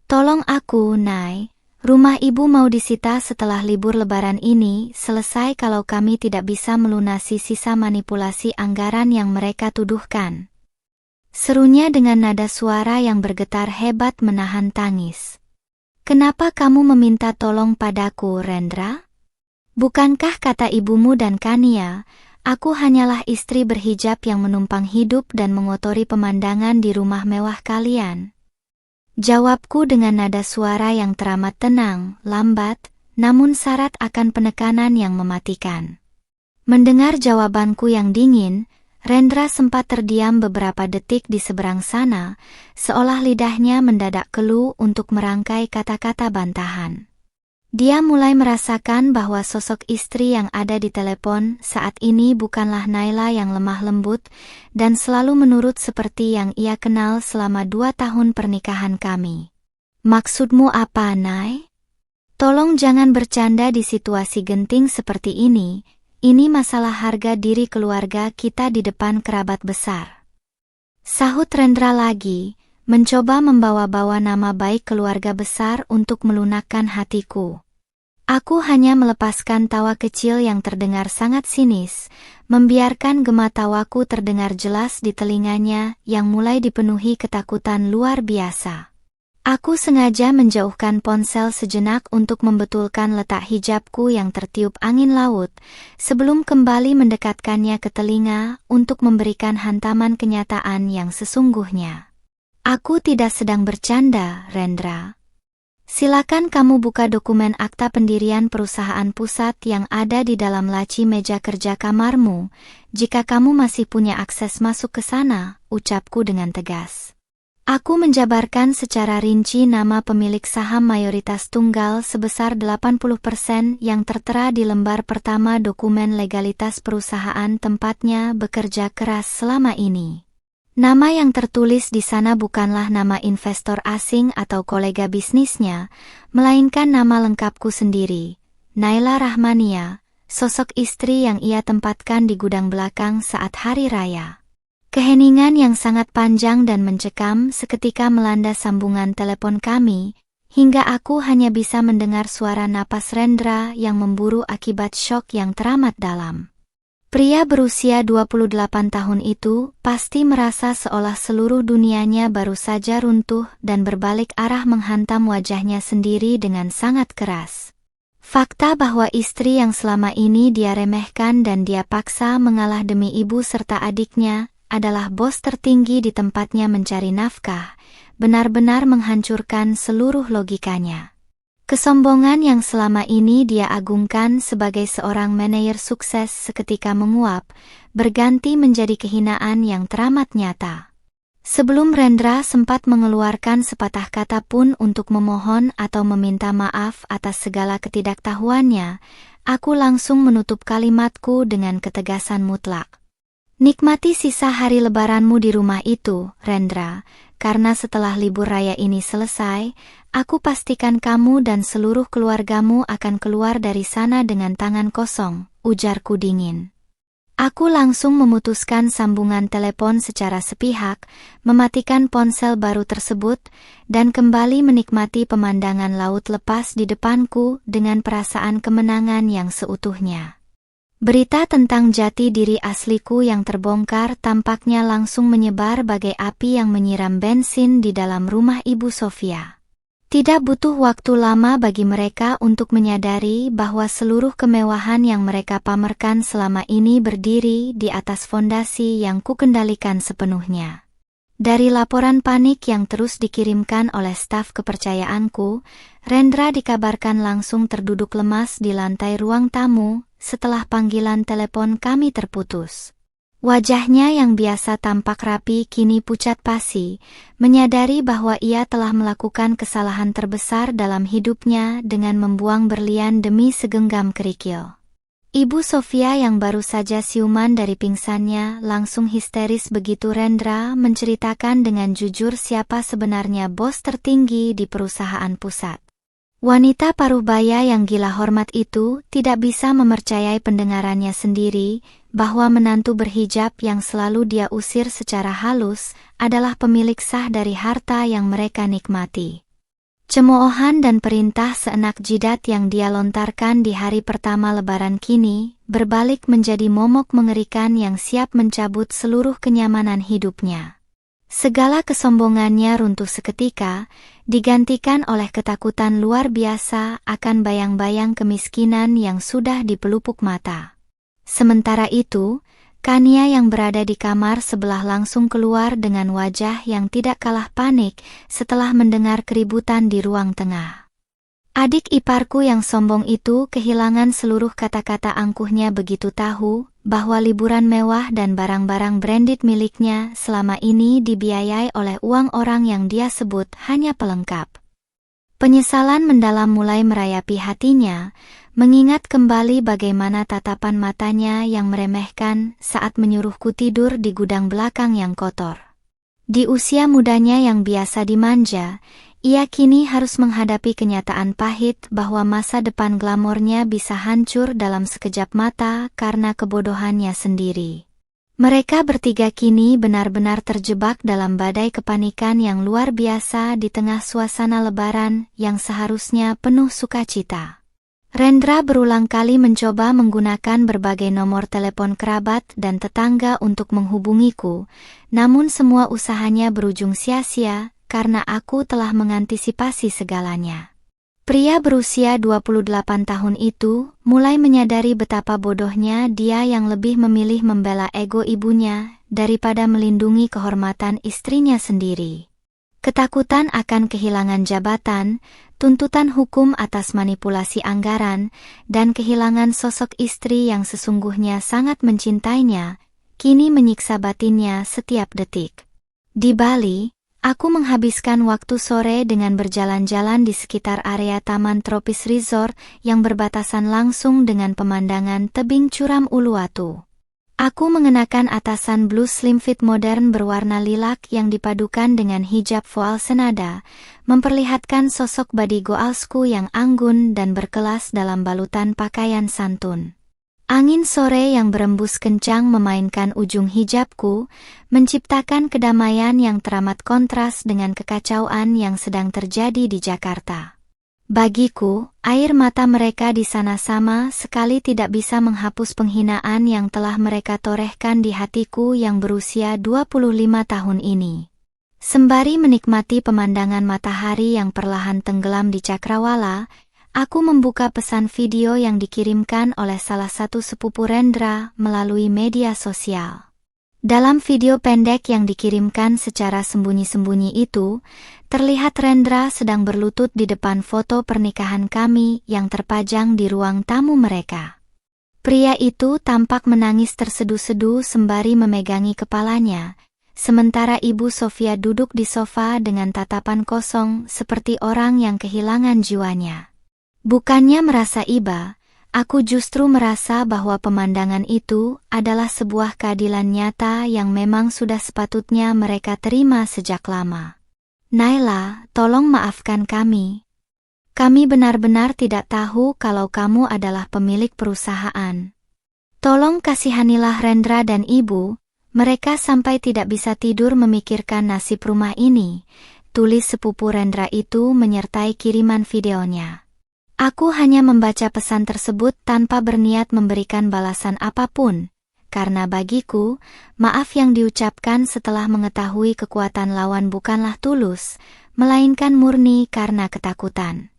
Tolong aku, Nay. Rumah ibu mau disita setelah libur lebaran ini selesai kalau kami tidak bisa melunasi sisa manipulasi anggaran yang mereka tuduhkan." Serunya dengan nada suara yang bergetar hebat menahan tangis. "Kenapa kamu meminta tolong padaku, Rendra? Bukankah kata ibumu dan Kania, aku hanyalah istri berhijab yang menumpang hidup dan mengotori pemandangan di rumah mewah kalian?" Jawabku dengan nada suara yang teramat tenang, lambat, namun syarat akan penekanan yang mematikan. Mendengar jawabanku yang dingin, Rendra sempat terdiam beberapa detik di seberang sana, seolah lidahnya mendadak keluh untuk merangkai kata-kata bantahan. Dia mulai merasakan bahwa sosok istri yang ada di telepon saat ini bukanlah Naila yang lemah lembut dan selalu menurut seperti yang ia kenal selama 2 tahun pernikahan kami. "Maksudmu apa, Nay? Tolong jangan bercanda di situasi genting seperti ini masalah harga diri keluarga kita di depan kerabat besar." Sahut Rendra lagi, mencoba membawa-bawa nama baik keluarga besar untuk melunakkan hatiku. Aku hanya melepaskan tawa kecil yang terdengar sangat sinis, membiarkan gema tawaku terdengar jelas di telinganya yang mulai dipenuhi ketakutan luar biasa. Aku sengaja menjauhkan ponsel sejenak untuk membetulkan letak hijabku yang tertiup angin laut, sebelum kembali mendekatkannya ke telinga untuk memberikan hantaman kenyataan yang sesungguhnya. Aku tidak sedang bercanda, Rendra. Silakan kamu buka dokumen akta pendirian perusahaan pusat yang ada di dalam laci meja kerja kamarmu, jika kamu masih punya akses masuk ke sana, ucapku dengan tegas. Aku menjabarkan secara rinci nama pemilik saham mayoritas tunggal sebesar 80% yang tertera di lembar pertama dokumen legalitas perusahaan tempatnya bekerja keras selama ini. Nama yang tertulis di sana bukanlah nama investor asing atau kolega bisnisnya, melainkan nama lengkapku sendiri, Naila Rahmania, sosok istri yang ia tempatkan di gudang belakang saat hari raya. Keheningan yang sangat panjang dan mencekam seketika melanda sambungan telepon kami, hingga aku hanya bisa mendengar suara napas Rendra yang memburu akibat syok yang teramat dalam. Pria berusia 28 tahun itu pasti merasa seolah seluruh dunianya baru saja runtuh dan berbalik arah menghantam wajahnya sendiri dengan sangat keras. Fakta bahwa istri yang selama ini dia remehkan dan dia paksa mengalah demi ibu serta adiknya adalah bos tertinggi di tempatnya mencari nafkah, benar-benar menghancurkan seluruh logikanya. Kesombongan yang selama ini dia agungkan sebagai seorang manajer sukses seketika menguap, berganti menjadi kehinaan yang teramat nyata. Sebelum Rendra sempat mengeluarkan sepatah kata pun untuk memohon atau meminta maaf atas segala ketidaktahuannya, aku langsung menutup kalimatku dengan ketegasan mutlak. Nikmati sisa hari lebaranmu di rumah itu, Rendra, karena setelah libur raya ini selesai, aku pastikan kamu dan seluruh keluargamu akan keluar dari sana dengan tangan kosong, ujarku dingin. Aku langsung memutuskan sambungan telepon secara sepihak, mematikan ponsel baru tersebut, dan kembali menikmati pemandangan laut lepas di depanku dengan perasaan kemenangan yang seutuhnya. Berita tentang jati diri asliku yang terbongkar tampaknya langsung menyebar bagai api yang menyiram bensin di dalam rumah Ibu Sofia. Tidak butuh waktu lama bagi mereka untuk menyadari bahwa seluruh kemewahan yang mereka pamerkan selama ini berdiri di atas fondasi yang kukendalikan sepenuhnya. Dari laporan panik yang terus dikirimkan oleh staf kepercayaanku, Rendra dikabarkan langsung terduduk lemas di lantai ruang tamu setelah panggilan telepon kami terputus. Wajahnya yang biasa tampak rapi kini pucat pasi, menyadari bahwa ia telah melakukan kesalahan terbesar dalam hidupnya dengan membuang berlian demi segenggam kerikil. Ibu Sofia yang baru saja siuman dari pingsannya langsung histeris begitu Rendra menceritakan dengan jujur siapa sebenarnya bos tertinggi di perusahaan pusat. Wanita paruh baya yang gila hormat itu tidak bisa mempercayai pendengarannya sendiri bahwa menantu berhijab yang selalu dia usir secara halus adalah pemilik sah dari harta yang mereka nikmati. Cemoohan dan perintah seenak jidat yang dia lontarkan di hari pertama lebaran kini berbalik menjadi momok mengerikan yang siap mencabut seluruh kenyamanan hidupnya. Segala kesombongannya runtuh seketika, digantikan oleh ketakutan luar biasa akan bayang-bayang kemiskinan yang sudah dipelupuk mata. Sementara itu, Kania yang berada di kamar sebelah langsung keluar dengan wajah yang tidak kalah panik setelah mendengar keributan di ruang tengah. Adik iparku yang sombong itu kehilangan seluruh kata-kata angkuhnya begitu tahu bahwa liburan mewah dan barang-barang branded miliknya selama ini dibiayai oleh uang orang yang dia sebut hanya pelengkap. Penyesalan mendalam mulai merayapi hatinya, mengingat kembali bagaimana tatapan matanya yang meremehkan saat menyuruhku tidur di gudang belakang yang kotor. Di usia mudanya yang biasa dimanja, ia kini harus menghadapi kenyataan pahit bahwa masa depan glamornya bisa hancur dalam sekejap mata karena kebodohannya sendiri. Mereka bertiga kini benar-benar terjebak dalam badai kepanikan yang luar biasa di tengah suasana lebaran yang seharusnya penuh sukacita. Rendra berulang kali mencoba menggunakan berbagai nomor telepon kerabat dan tetangga untuk menghubungiku, namun semua usahanya berujung sia-sia karena aku telah mengantisipasi segalanya. Pria berusia 28 tahun itu mulai menyadari betapa bodohnya dia yang lebih memilih membela ego ibunya daripada melindungi kehormatan istrinya sendiri. Ketakutan akan kehilangan jabatan, tuntutan hukum atas manipulasi anggaran, dan kehilangan sosok istri yang sesungguhnya sangat mencintainya, kini menyiksa batinnya setiap detik. Di Bali, aku menghabiskan waktu sore dengan berjalan-jalan di sekitar area Taman Tropis Resort yang berbatasan langsung dengan pemandangan tebing curam Uluwatu. Aku mengenakan atasan blue slim fit modern berwarna lilac yang dipadukan dengan hijab voal senada, memperlihatkan sosok badi goalsku yang anggun dan berkelas dalam balutan pakaian santun. Angin sore yang berembus kencang memainkan ujung hijabku, menciptakan kedamaian yang teramat kontras dengan kekacauan yang sedang terjadi di Jakarta. Bagiku, air mata mereka di sana sama sekali tidak bisa menghapus penghinaan yang telah mereka torehkan di hatiku yang berusia 25 tahun ini. Sembari menikmati pemandangan matahari yang perlahan tenggelam di cakrawala, aku membuka pesan video yang dikirimkan oleh salah satu sepupu Rendra melalui media sosial. Dalam video pendek yang dikirimkan secara sembunyi-sembunyi itu, terlihat Rendra sedang berlutut di depan foto pernikahan kami yang terpajang di ruang tamu mereka. Pria itu tampak menangis terseduh-seduh sembari memegangi kepalanya, sementara Ibu Sofia duduk di sofa dengan tatapan kosong seperti orang yang kehilangan jiwanya. Bukannya merasa iba, aku justru merasa bahwa pemandangan itu adalah sebuah keadilan nyata yang memang sudah sepatutnya mereka terima sejak lama. Naila, tolong maafkan kami. Kami benar-benar tidak tahu kalau kamu adalah pemilik perusahaan. Tolong kasihanilah Rendra dan Ibu, mereka sampai tidak bisa tidur memikirkan nasib rumah ini, tulis sepupu Rendra itu menyertai kiriman videonya. Aku hanya membaca pesan tersebut tanpa berniat memberikan balasan apapun, karena bagiku, maaf yang diucapkan setelah mengetahui kekuatan lawan bukanlah tulus, melainkan murni karena ketakutan.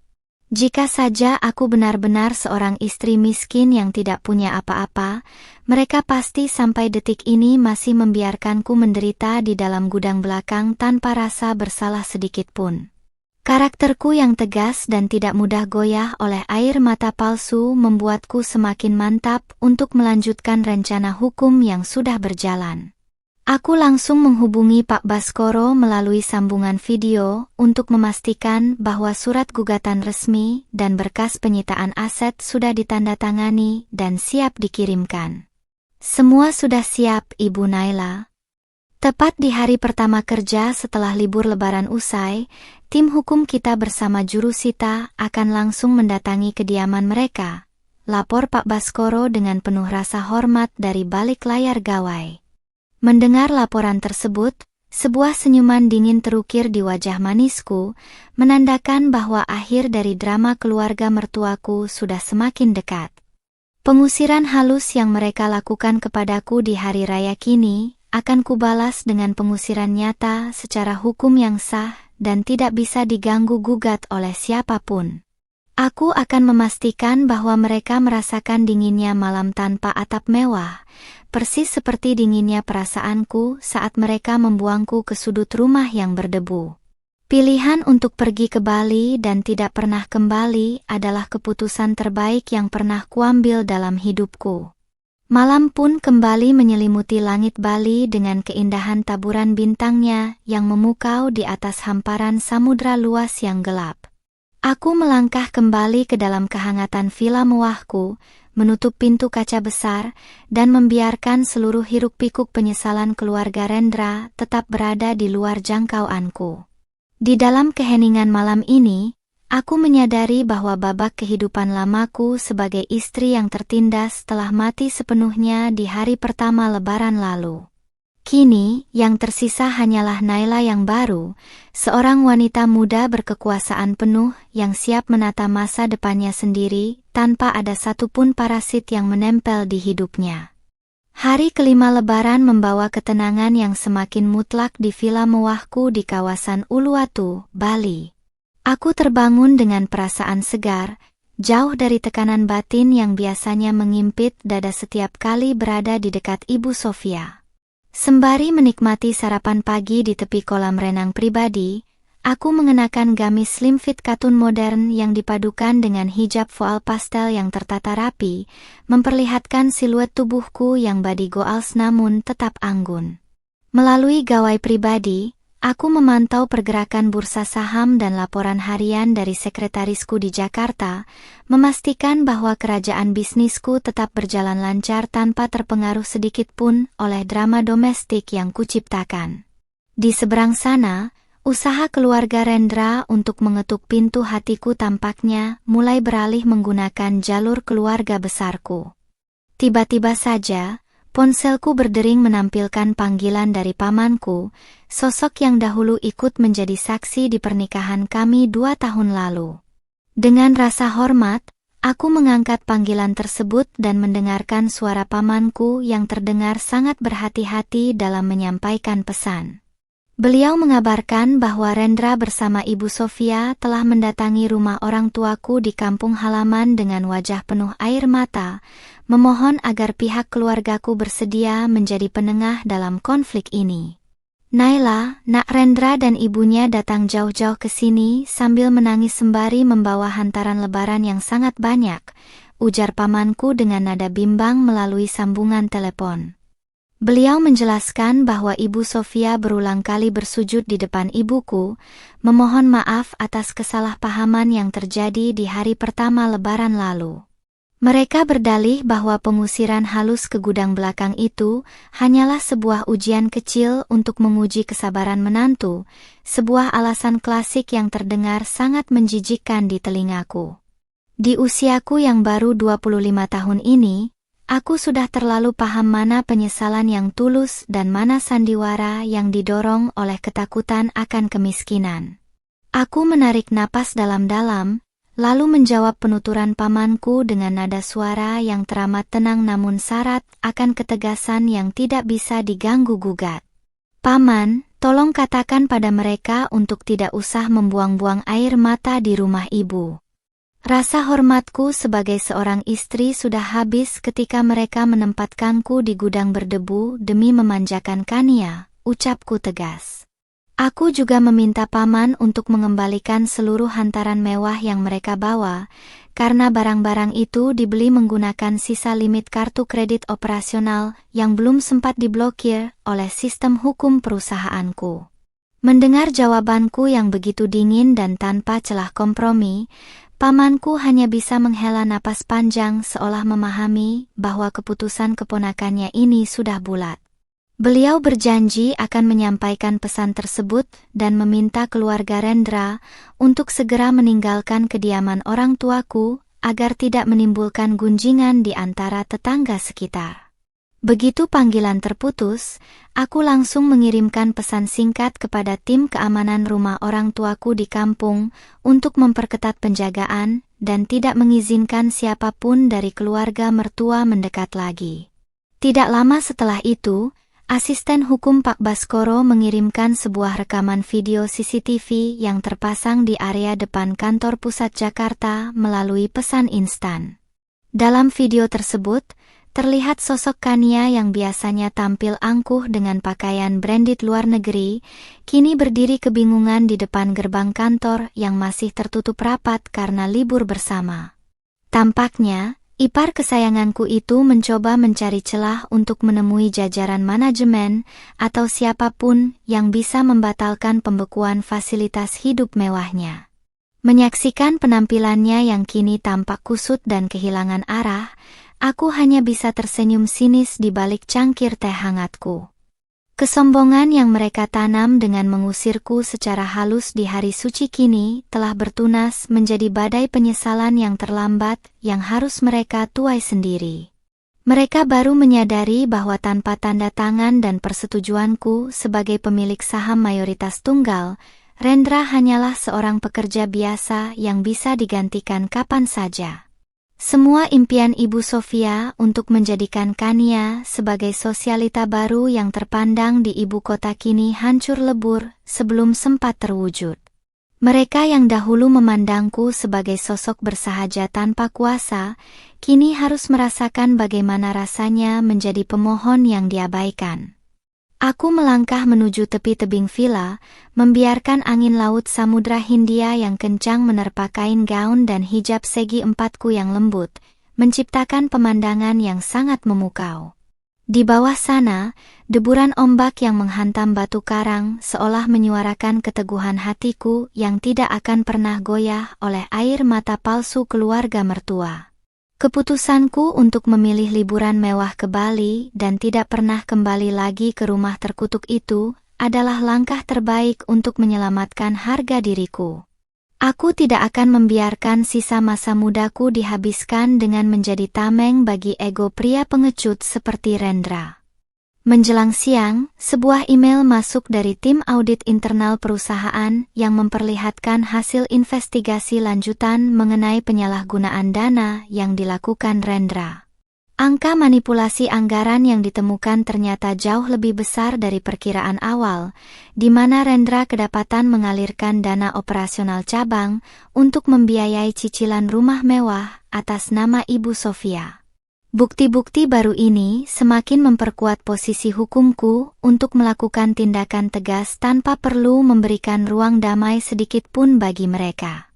Jika saja aku benar-benar seorang istri miskin yang tidak punya apa-apa, mereka pasti sampai detik ini masih membiarkanku menderita di dalam gudang belakang tanpa rasa bersalah sedikit pun. Karakterku yang tegas dan tidak mudah goyah oleh air mata palsu membuatku semakin mantap untuk melanjutkan rencana hukum yang sudah berjalan. Aku langsung menghubungi Pak Baskoro melalui sambungan video untuk memastikan bahwa surat gugatan resmi dan berkas penyitaan aset sudah ditandatangani dan siap dikirimkan. Semua sudah siap, Ibu Naila. Tepat di hari pertama kerja setelah libur lebaran usai, tim hukum kita bersama jurusita akan langsung mendatangi kediaman mereka, lapor Pak Baskoro dengan penuh rasa hormat dari balik layar gawai. Mendengar laporan tersebut, sebuah senyuman dingin terukir di wajah manisku, menandakan bahwa akhir dari drama keluarga mertuaku sudah semakin dekat. Pengusiran halus yang mereka lakukan kepadaku di hari raya kini, akan kubalas dengan pengusiran nyata secara hukum yang sah dan tidak bisa diganggu-gugat oleh siapapun. Aku akan memastikan bahwa mereka merasakan dinginnya malam tanpa atap mewah, persis seperti dinginnya perasaanku saat mereka membuangku ke sudut rumah yang berdebu. Pilihan untuk pergi ke Bali dan tidak pernah kembali adalah keputusan terbaik yang pernah kuambil dalam hidupku. Malam pun kembali menyelimuti langit Bali dengan keindahan taburan bintangnya yang memukau di atas hamparan samudra luas yang gelap. Aku melangkah kembali ke dalam kehangatan villa mewahku, menutup pintu kaca besar, dan membiarkan seluruh hiruk-pikuk penyesalan keluarga Rendra tetap berada di luar jangkauanku. Di dalam keheningan malam ini, Aku menyadari bahwa babak kehidupan lamaku sebagai istri yang tertindas telah mati sepenuhnya di hari pertama Lebaran lalu. Kini, yang tersisa hanyalah Naila yang baru, seorang wanita muda berkekuasaan penuh yang siap menata masa depannya sendiri tanpa ada satupun parasit yang menempel di hidupnya. Hari kelima Lebaran membawa ketenangan yang semakin mutlak di villa mewahku di kawasan Uluwatu, Bali. Aku terbangun dengan perasaan segar, jauh dari tekanan batin yang biasanya mengimpit dada setiap kali berada di dekat Ibu Sofia. Sembari menikmati sarapan pagi di tepi kolam renang pribadi, aku mengenakan gamis slim fit katun modern yang dipadukan dengan hijab voal pastel yang tertata rapi, memperlihatkan siluet tubuhku yang body goals namun tetap anggun. Melalui gawai pribadi, aku memantau pergerakan bursa saham dan laporan harian dari sekretarisku di Jakarta, memastikan bahwa kerajaan bisnisku tetap berjalan lancar tanpa terpengaruh sedikit pun oleh drama domestik yang kuciptakan. Di seberang sana, usaha keluarga Rendra untuk mengetuk pintu hatiku tampaknya mulai beralih menggunakan jalur keluarga besarku. Tiba-tiba saja, ponselku berdering menampilkan panggilan dari pamanku, sosok yang dahulu ikut menjadi saksi di pernikahan kami 2 tahun lalu. Dengan rasa hormat, aku mengangkat panggilan tersebut dan mendengarkan suara pamanku yang terdengar sangat berhati-hati dalam menyampaikan pesan. Beliau mengabarkan bahwa Rendra bersama Ibu Sofia telah mendatangi rumah orang tuaku di kampung halaman dengan wajah penuh air mata, memohon agar pihak keluargaku bersedia menjadi penengah dalam konflik ini. Naila, nak Rendra dan ibunya datang jauh-jauh ke sini sambil menangis sembari membawa hantaran lebaran yang sangat banyak, ujar pamanku dengan nada bimbang melalui sambungan telepon. Beliau menjelaskan bahwa Ibu Sofia berulang kali bersujud di depan ibuku, memohon maaf atas kesalahpahaman yang terjadi di hari pertama Lebaran lalu. Mereka berdalih bahwa pengusiran halus ke gudang belakang itu hanyalah sebuah ujian kecil untuk menguji kesabaran menantu, sebuah alasan klasik yang terdengar sangat menjijikkan di telingaku. Di usiaku yang baru 25 tahun ini, aku sudah terlalu paham mana penyesalan yang tulus dan mana sandiwara yang didorong oleh ketakutan akan kemiskinan. Aku menarik napas dalam-dalam, lalu menjawab penuturan pamanku dengan nada suara yang teramat tenang namun syarat akan ketegasan yang tidak bisa diganggu-gugat. Paman, tolong katakan pada mereka untuk tidak usah membuang-buang air mata di rumah ibu. Rasa hormatku sebagai seorang istri sudah habis ketika mereka menempatkanku di gudang berdebu demi memanjakan Kania, ucapku tegas. Aku juga meminta paman untuk mengembalikan seluruh hantaran mewah yang mereka bawa, karena barang-barang itu dibeli menggunakan sisa limit kartu kredit operasional yang belum sempat diblokir oleh sistem hukum perusahaanku. Mendengar jawabanku yang begitu dingin dan tanpa celah kompromi, pamanku hanya bisa menghela napas panjang seolah memahami bahwa keputusan keponakannya ini sudah bulat. Beliau berjanji akan menyampaikan pesan tersebut dan meminta keluarga Rendra untuk segera meninggalkan kediaman orang tuaku agar tidak menimbulkan gunjingan di antara tetangga sekitar. Begitu panggilan terputus, aku langsung mengirimkan pesan singkat kepada tim keamanan rumah orang tuaku di kampung untuk memperketat penjagaan dan tidak mengizinkan siapapun dari keluarga mertua mendekat lagi. Tidak lama setelah itu, asisten hukum Pak Baskoro mengirimkan sebuah rekaman video CCTV yang terpasang di area depan kantor pusat Jakarta melalui pesan instan. Dalam video tersebut, terlihat sosok Kania yang biasanya tampil angkuh dengan pakaian branded luar negeri, kini berdiri kebingungan di depan gerbang kantor yang masih tertutup rapat karena libur bersama. Tampaknya, ipar kesayanganku itu mencoba mencari celah untuk menemui jajaran manajemen atau siapapun yang bisa membatalkan pembekuan fasilitas hidup mewahnya. Menyaksikan penampilannya yang kini tampak kusut dan kehilangan arah, aku hanya bisa tersenyum sinis di balik cangkir teh hangatku. Kesombongan yang mereka tanam dengan mengusirku secara halus di hari suci kini telah bertunas menjadi badai penyesalan yang terlambat yang harus mereka tuai sendiri. Mereka baru menyadari bahwa tanpa tanda tangan dan persetujuanku sebagai pemilik saham mayoritas tunggal, Rendra hanyalah seorang pekerja biasa yang bisa digantikan kapan saja. Semua impian Ibu Sofia untuk menjadikan Kania sebagai sosialita baru yang terpandang di ibu kota kini hancur lebur sebelum sempat terwujud. Mereka yang dahulu memandangku sebagai sosok bersahaja tanpa kuasa, kini harus merasakan bagaimana rasanya menjadi pemohon yang diabaikan. Aku melangkah menuju tepi tebing villa, membiarkan angin laut Samudra Hindia yang kencang menerpa kain gaun dan hijab segi empatku yang lembut, menciptakan pemandangan yang sangat memukau. Di bawah sana, deburan ombak yang menghantam batu karang seolah menyuarakan keteguhan hatiku yang tidak akan pernah goyah oleh air mata palsu keluarga mertua. Keputusanku untuk memilih liburan mewah ke Bali dan tidak pernah kembali lagi ke rumah terkutuk itu adalah langkah terbaik untuk menyelamatkan harga diriku. Aku tidak akan membiarkan sisa masa mudaku dihabiskan dengan menjadi tameng bagi ego pria pengecut seperti Rendra. Menjelang siang, sebuah email masuk dari tim audit internal perusahaan yang memperlihatkan hasil investigasi lanjutan mengenai penyalahgunaan dana yang dilakukan Rendra. Angka manipulasi anggaran yang ditemukan ternyata jauh lebih besar dari perkiraan awal, di mana Rendra kedapatan mengalirkan dana operasional cabang untuk membiayai cicilan rumah mewah atas nama Ibu Sofia. Bukti-bukti baru ini semakin memperkuat posisi hukumku untuk melakukan tindakan tegas tanpa perlu memberikan ruang damai sedikit pun bagi mereka.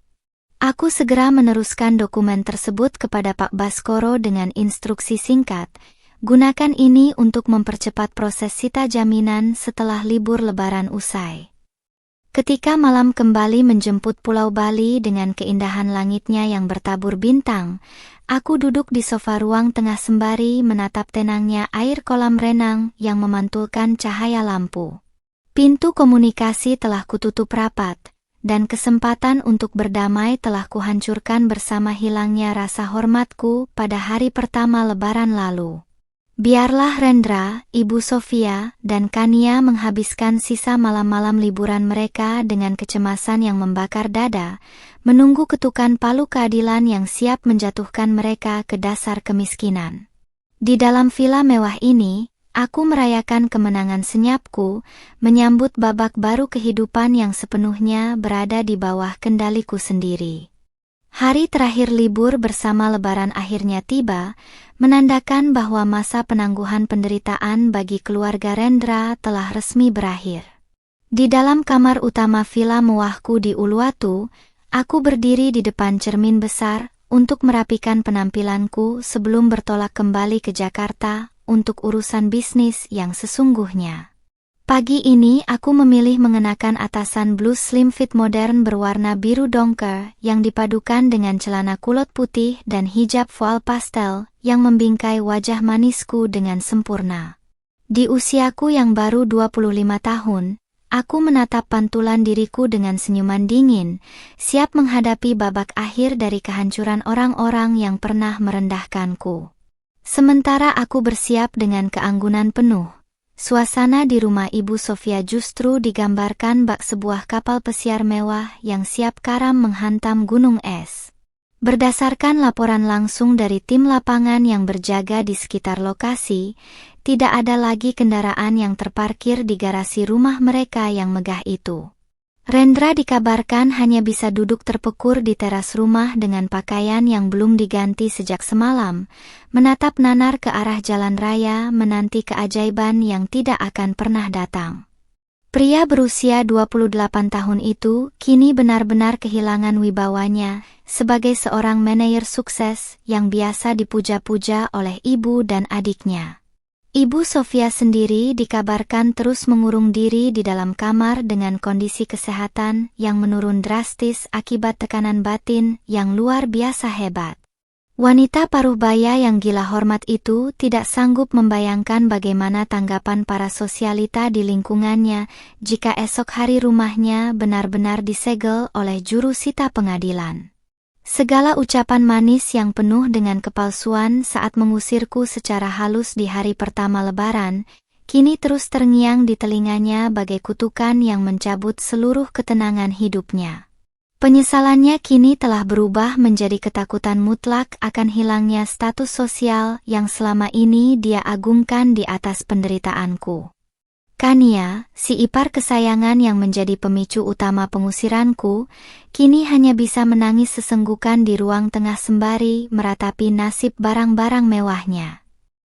Aku segera meneruskan dokumen tersebut kepada Pak Baskoro dengan instruksi singkat, gunakan ini untuk mempercepat proses sita jaminan setelah libur lebaran usai. Ketika malam kembali menjemput Pulau Bali dengan keindahan langitnya yang bertabur bintang, aku duduk di sofa ruang tengah sembari menatap tenangnya air kolam renang yang memantulkan cahaya lampu. Pintu komunikasi telah kututup rapat, dan kesempatan untuk berdamai telah kuhancurkan bersama hilangnya rasa hormatku pada hari pertama lebaran lalu. Biarlah Rendra, Ibu Sofia, dan Kania menghabiskan sisa malam-malam liburan mereka dengan kecemasan yang membakar dada, menunggu ketukan palu keadilan yang siap menjatuhkan mereka ke dasar kemiskinan. Di dalam villa mewah ini, aku merayakan kemenangan senyapku, menyambut babak baru kehidupan yang sepenuhnya berada di bawah kendaliku sendiri. Hari terakhir libur bersama Lebaran akhirnya tiba, menandakan bahwa masa penangguhan penderitaan bagi keluarga Rendra telah resmi berakhir. Di dalam kamar utama villa mewahku di Uluwatu, aku berdiri di depan cermin besar untuk merapikan penampilanku sebelum bertolak kembali ke Jakarta untuk urusan bisnis yang sesungguhnya. Pagi ini aku memilih mengenakan atasan blus slim fit modern berwarna biru dongker yang dipadukan dengan celana kulot putih dan hijab voile pastel yang membingkai wajah manisku dengan sempurna. Di usiaku yang baru 25 tahun, aku menatap pantulan diriku dengan senyuman dingin, siap menghadapi babak akhir dari kehancuran orang-orang yang pernah merendahkanku. Sementara aku bersiap dengan keanggunan penuh, suasana di rumah Ibu Sofia justru digambarkan bak sebuah kapal pesiar mewah yang siap karam menghantam gunung es. Berdasarkan laporan langsung dari tim lapangan yang berjaga di sekitar lokasi, tidak ada lagi kendaraan yang terparkir di garasi rumah mereka yang megah itu. Rendra dikabarkan hanya bisa duduk terpekur di teras rumah dengan pakaian yang belum diganti sejak semalam, menatap nanar ke arah jalan raya menanti keajaiban yang tidak akan pernah datang. Pria berusia 28 tahun itu kini benar-benar kehilangan wibawanya sebagai seorang manajer sukses yang biasa dipuja-puja oleh ibu dan adiknya. Ibu Sofia sendiri dikabarkan terus mengurung diri di dalam kamar dengan kondisi kesehatan yang menurun drastis akibat tekanan batin yang luar biasa hebat. Wanita paruh baya yang gila hormat itu tidak sanggup membayangkan bagaimana tanggapan para sosialita di lingkungannya jika esok hari rumahnya benar-benar disegel oleh juru sita pengadilan. Segala ucapan manis yang penuh dengan kepalsuan saat mengusirku secara halus di hari pertama Lebaran, kini terus terngiang di telinganya bagai kutukan yang mencabut seluruh ketenangan hidupnya. Penyesalannya kini telah berubah menjadi ketakutan mutlak akan hilangnya status sosial yang selama ini dia agungkan di atas penderitaanku. Kania, si ipar kesayangan yang menjadi pemicu utama pengusiranku, kini hanya bisa menangis sesenggukan di ruang tengah sembari meratapi nasib barang-barang mewahnya.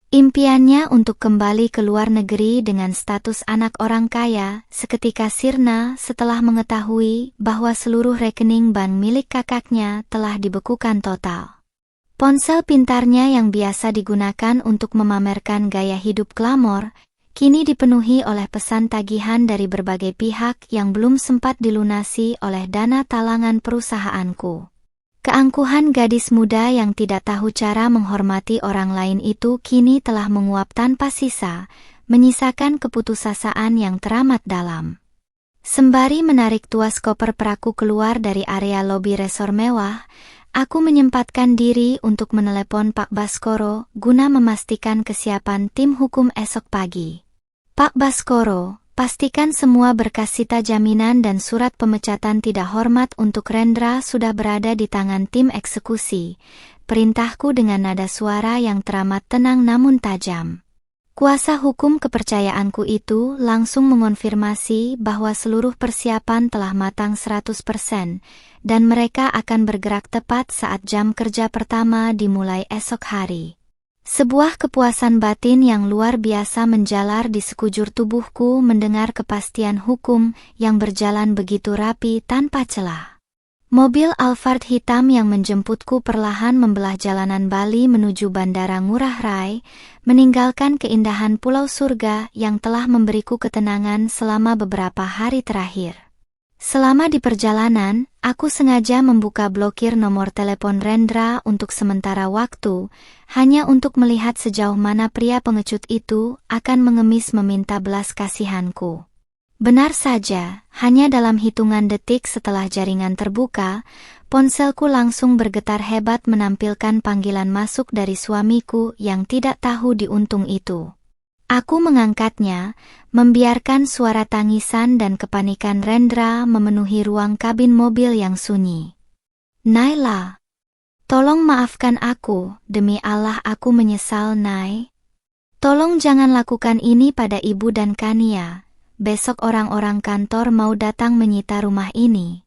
Impiannya untuk kembali ke luar negeri dengan status anak orang kaya seketika sirna setelah mengetahui bahwa seluruh rekening bank milik kakaknya telah dibekukan total. Ponsel pintarnya yang biasa digunakan untuk memamerkan gaya hidup glamor, kini dipenuhi oleh pesan tagihan dari berbagai pihak yang belum sempat dilunasi oleh dana talangan perusahaanku. Keangkuhan gadis muda yang tidak tahu cara menghormati orang lain itu kini telah menguap tanpa sisa, menyisakan keputusasaan yang teramat dalam. Sembari menarik tuas koper peraku keluar dari area lobi resor mewah, aku menyempatkan diri untuk menelepon Pak Baskoro guna memastikan kesiapan tim hukum esok pagi. Pak Baskoro, pastikan semua berkas sita jaminan dan surat pemecatan tidak hormat untuk Rendra sudah berada di tangan tim eksekusi. Perintahku dengan nada suara yang teramat tenang namun tajam. Kuasa hukum kepercayaanku itu langsung mengonfirmasi bahwa seluruh persiapan telah matang 100% dan mereka akan bergerak tepat saat jam kerja pertama dimulai esok hari. Sebuah kepuasan batin yang luar biasa menjalar di sekujur tubuhku mendengar kepastian hukum yang berjalan begitu rapi tanpa celah. Mobil Alphard hitam yang menjemputku perlahan membelah jalanan Bali menuju Bandara Ngurah Rai, meninggalkan keindahan Pulau Surga yang telah memberiku ketenangan selama beberapa hari terakhir. Selama di perjalanan, aku sengaja membuka blokir nomor telepon Rendra untuk sementara waktu, hanya untuk melihat sejauh mana pria pengecut itu akan mengemis meminta belas kasihanku. Benar saja, hanya dalam hitungan detik setelah jaringan terbuka, ponselku langsung bergetar hebat menampilkan panggilan masuk dari suamiku yang tidak tahu diuntung itu. Aku mengangkatnya, membiarkan suara tangisan dan kepanikan Rendra memenuhi ruang kabin mobil yang sunyi. Naila, tolong maafkan aku, demi Allah aku menyesal Nay. Tolong jangan lakukan ini pada ibu dan Kania, besok orang-orang kantor mau datang menyita rumah ini.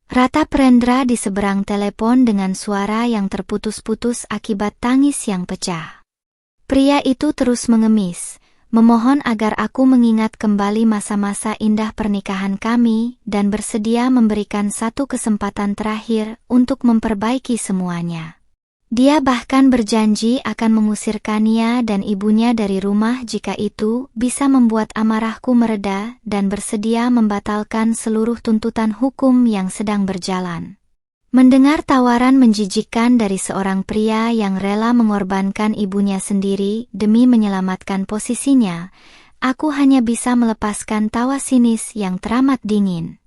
Ratap Rendra di seberang telepon dengan suara yang terputus-putus akibat tangis yang pecah. Pria itu terus mengemis, memohon agar aku mengingat kembali masa-masa indah pernikahan kami dan bersedia memberikan satu kesempatan terakhir untuk memperbaiki semuanya. Dia bahkan berjanji akan mengusir Kania dan ibunya dari rumah jika itu bisa membuat amarahku mereda dan bersedia membatalkan seluruh tuntutan hukum yang sedang berjalan. Mendengar tawaran menjijikkan dari seorang pria yang rela mengorbankan ibunya sendiri demi menyelamatkan posisinya, aku hanya bisa melepaskan tawa sinis yang teramat dingin.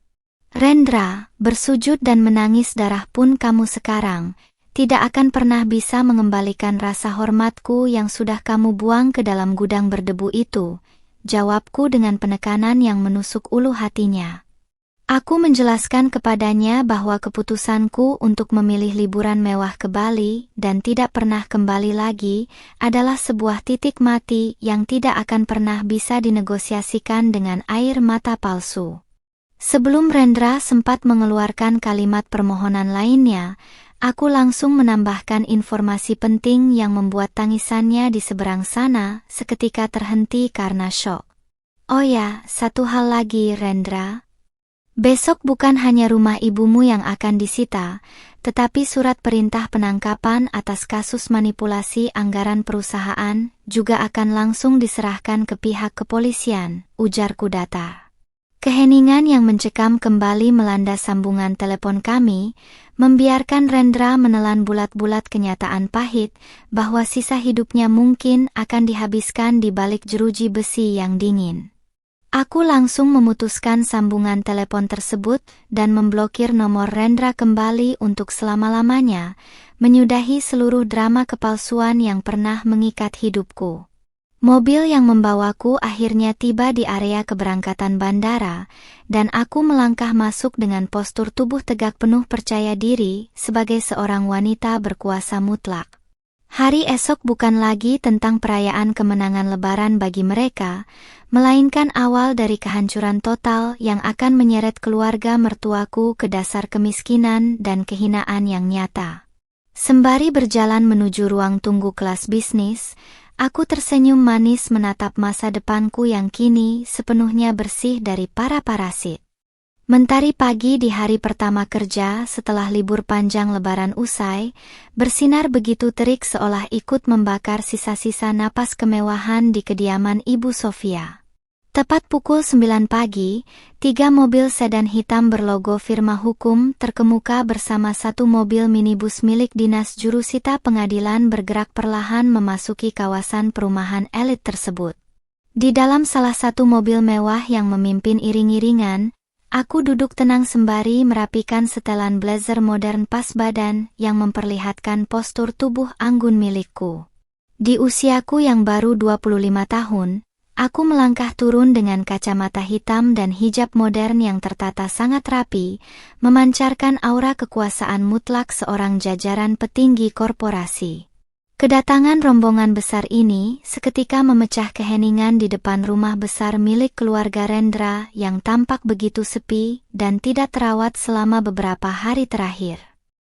Rendra, bersujud dan menangis darah pun kamu sekarang, tidak akan pernah bisa mengembalikan rasa hormatku yang sudah kamu buang ke dalam gudang berdebu itu, jawabku dengan penekanan yang menusuk ulu hatinya. Aku menjelaskan kepadanya bahwa keputusanku untuk memilih liburan mewah ke Bali dan tidak pernah kembali lagi adalah sebuah titik mati yang tidak akan pernah bisa dinegosiasikan dengan air mata palsu. Sebelum Rendra sempat mengeluarkan kalimat permohonan lainnya, aku langsung menambahkan informasi penting yang membuat tangisannya di seberang sana seketika terhenti karena syok. Oh ya, satu hal lagi Rendra. Besok bukan hanya rumah ibumu yang akan disita, tetapi surat perintah penangkapan atas kasus manipulasi anggaran perusahaan juga akan langsung diserahkan ke pihak kepolisian, ujarku datar. Keheningan yang mencekam kembali melanda sambungan telepon kami, membiarkan Rendra menelan bulat-bulat kenyataan pahit bahwa sisa hidupnya mungkin akan dihabiskan di balik jeruji besi yang dingin. Aku langsung memutuskan sambungan telepon tersebut dan memblokir nomor Rendra kembali untuk selama-lamanya, menyudahi seluruh drama kepalsuan yang pernah mengikat hidupku. Mobil yang membawaku akhirnya tiba di area keberangkatan bandara, dan aku melangkah masuk dengan postur tubuh tegak penuh percaya diri sebagai seorang wanita berkuasa mutlak. Hari esok bukan lagi tentang perayaan kemenangan Lebaran bagi mereka, melainkan awal dari kehancuran total yang akan menyeret keluarga mertuaku ke dasar kemiskinan dan kehinaan yang nyata. Sembari berjalan menuju ruang tunggu kelas bisnis, aku tersenyum manis menatap masa depanku yang kini sepenuhnya bersih dari para parasit. Mentari pagi di hari pertama kerja setelah libur panjang Lebaran usai, bersinar begitu terik seolah ikut membakar sisa-sisa napas kemewahan di kediaman Ibu Sofia. Tepat pukul 9 pagi, 3 mobil sedan hitam berlogo firma hukum terkemuka bersama satu mobil minibus milik Dinas Jurusita Pengadilan bergerak perlahan memasuki kawasan perumahan elit tersebut. Di dalam salah satu mobil mewah yang memimpin iring-iringan, aku duduk tenang sembari merapikan setelan blazer modern pas badan yang memperlihatkan postur tubuh anggun milikku. Di usiaku yang baru 25 tahun, aku melangkah turun dengan kacamata hitam dan hijab modern yang tertata sangat rapi, memancarkan aura kekuasaan mutlak seorang jajaran petinggi korporasi. Kedatangan rombongan besar ini seketika memecah keheningan di depan rumah besar milik keluarga Rendra yang tampak begitu sepi dan tidak terawat selama beberapa hari terakhir.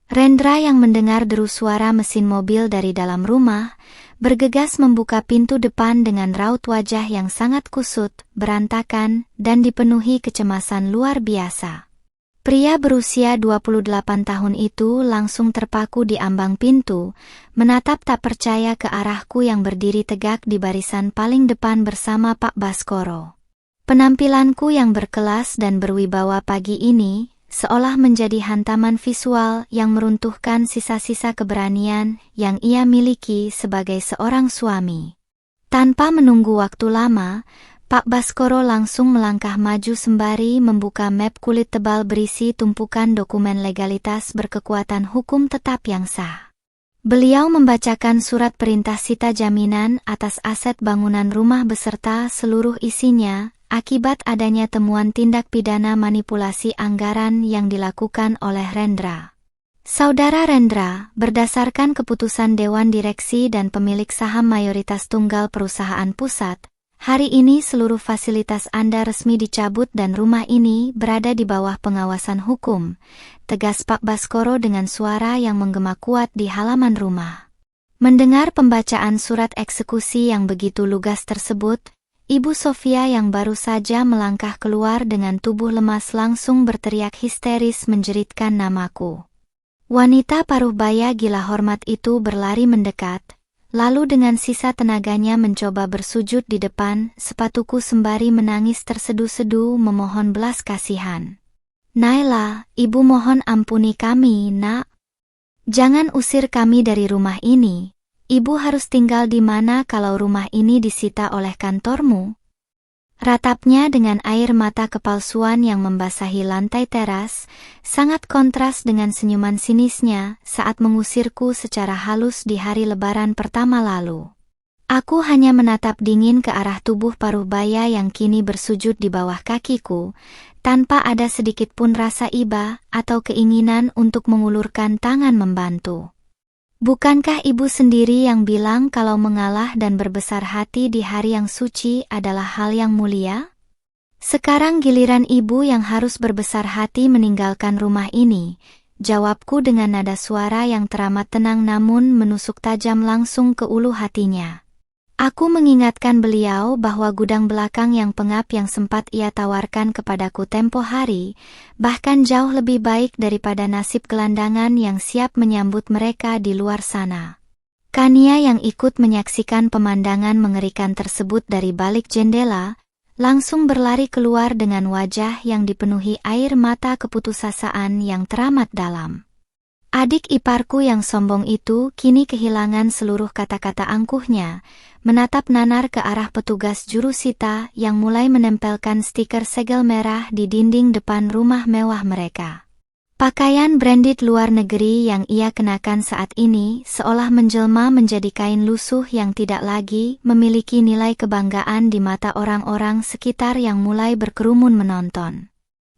Rendra yang mendengar deru suara mesin mobil dari dalam rumah, bergegas membuka pintu depan dengan raut wajah yang sangat kusut, berantakan, dan dipenuhi kecemasan luar biasa. Pria berusia 28 tahun itu langsung terpaku di ambang pintu, menatap tak percaya ke arahku yang berdiri tegak di barisan paling depan bersama Pak Baskoro. Penampilanku yang berkelas dan berwibawa pagi ini, seolah menjadi hantaman visual yang meruntuhkan sisa-sisa keberanian yang ia miliki sebagai seorang suami. Tanpa menunggu waktu lama, Pak Baskoro langsung melangkah maju sembari membuka map kulit tebal berisi tumpukan dokumen legalitas berkekuatan hukum tetap yang sah. Beliau membacakan surat perintah sita jaminan atas aset bangunan rumah beserta seluruh isinya, akibat adanya temuan tindak pidana manipulasi anggaran yang dilakukan oleh Rendra. Saudara Rendra, berdasarkan keputusan Dewan Direksi dan pemilik saham mayoritas tunggal perusahaan pusat, hari ini seluruh fasilitas Anda resmi dicabut dan rumah ini berada di bawah pengawasan hukum, tegas Pak Baskoro dengan suara yang menggema kuat di halaman rumah. Mendengar pembacaan surat eksekusi yang begitu lugas tersebut, Ibu Sofia yang baru saja melangkah keluar dengan tubuh lemas langsung berteriak histeris menjeritkan namaku. Wanita paruh baya gila hormat itu berlari mendekat, lalu dengan sisa tenaganya mencoba bersujud di depan sepatuku sembari menangis tersedu-sedu memohon belas kasihan. Naila, Ibu mohon ampuni kami, Nak. Jangan usir kami dari rumah ini. Ibu harus tinggal di mana kalau rumah ini disita oleh kantormu? Ratapnya dengan air mata kepalsuan yang membasahi lantai teras, sangat kontras dengan senyuman sinisnya saat mengusirku secara halus di hari Lebaran pertama lalu. Aku hanya menatap dingin ke arah tubuh paruh baya yang kini bersujud di bawah kakiku, tanpa ada sedikit pun rasa iba atau keinginan untuk mengulurkan tangan membantu. Bukankah ibu sendiri yang bilang kalau mengalah dan berbesar hati di hari yang suci adalah hal yang mulia? Sekarang giliran ibu yang harus berbesar hati meninggalkan rumah ini, jawabku dengan nada suara yang teramat tenang namun menusuk tajam langsung ke ulu hatinya. Aku mengingatkan beliau bahwa gudang belakang yang pengap yang sempat ia tawarkan kepadaku tempo hari, bahkan jauh lebih baik daripada nasib gelandangan yang siap menyambut mereka di luar sana. Kania yang ikut menyaksikan pemandangan mengerikan tersebut dari balik jendela, langsung berlari keluar dengan wajah yang dipenuhi air mata keputusasaan yang teramat dalam. Adik iparku yang sombong itu kini kehilangan seluruh kata-kata angkuhnya, menatap nanar ke arah petugas jurusita yang mulai menempelkan stiker segel merah di dinding depan rumah mewah mereka. Pakaian branded luar negeri yang ia kenakan saat ini seolah menjelma menjadi kain lusuh yang tidak lagi memiliki nilai kebanggaan di mata orang-orang sekitar yang mulai berkerumun menonton.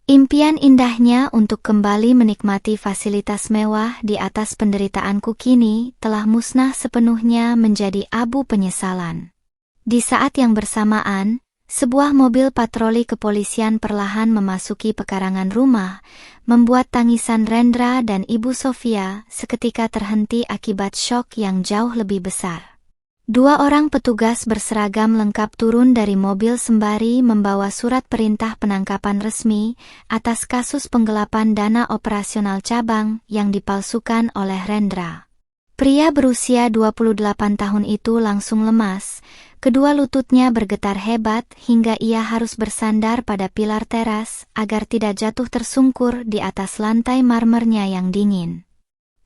Impian indahnya untuk kembali menikmati fasilitas mewah di atas penderitaanku kini telah musnah sepenuhnya menjadi abu penyesalan. Di saat yang bersamaan, sebuah mobil patroli kepolisian perlahan memasuki pekarangan rumah, membuat tangisan Rendra dan Ibu Sofia seketika terhenti akibat syok yang jauh lebih besar. 2 orang petugas berseragam lengkap turun dari mobil sembari membawa surat perintah penangkapan resmi atas kasus penggelapan dana operasional cabang yang dipalsukan oleh Rendra. Pria berusia 28 tahun itu langsung lemas, kedua lututnya bergetar hebat hingga ia harus bersandar pada pilar teras agar tidak jatuh tersungkur di atas lantai marmernya yang dingin.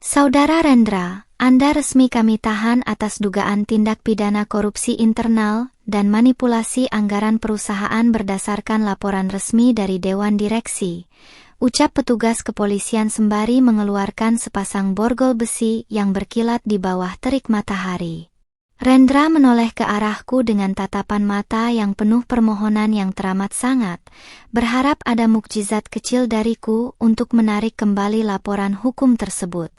Saudara Rendra, Anda resmi kami tahan atas dugaan tindak pidana korupsi internal dan manipulasi anggaran perusahaan berdasarkan laporan resmi dari Dewan Direksi, ucap petugas kepolisian sembari mengeluarkan sepasang borgol besi yang berkilat di bawah terik matahari. Rendra menoleh ke arahku dengan tatapan mata yang penuh permohonan yang teramat sangat, berharap ada mukjizat kecil dariku untuk menarik kembali laporan hukum tersebut.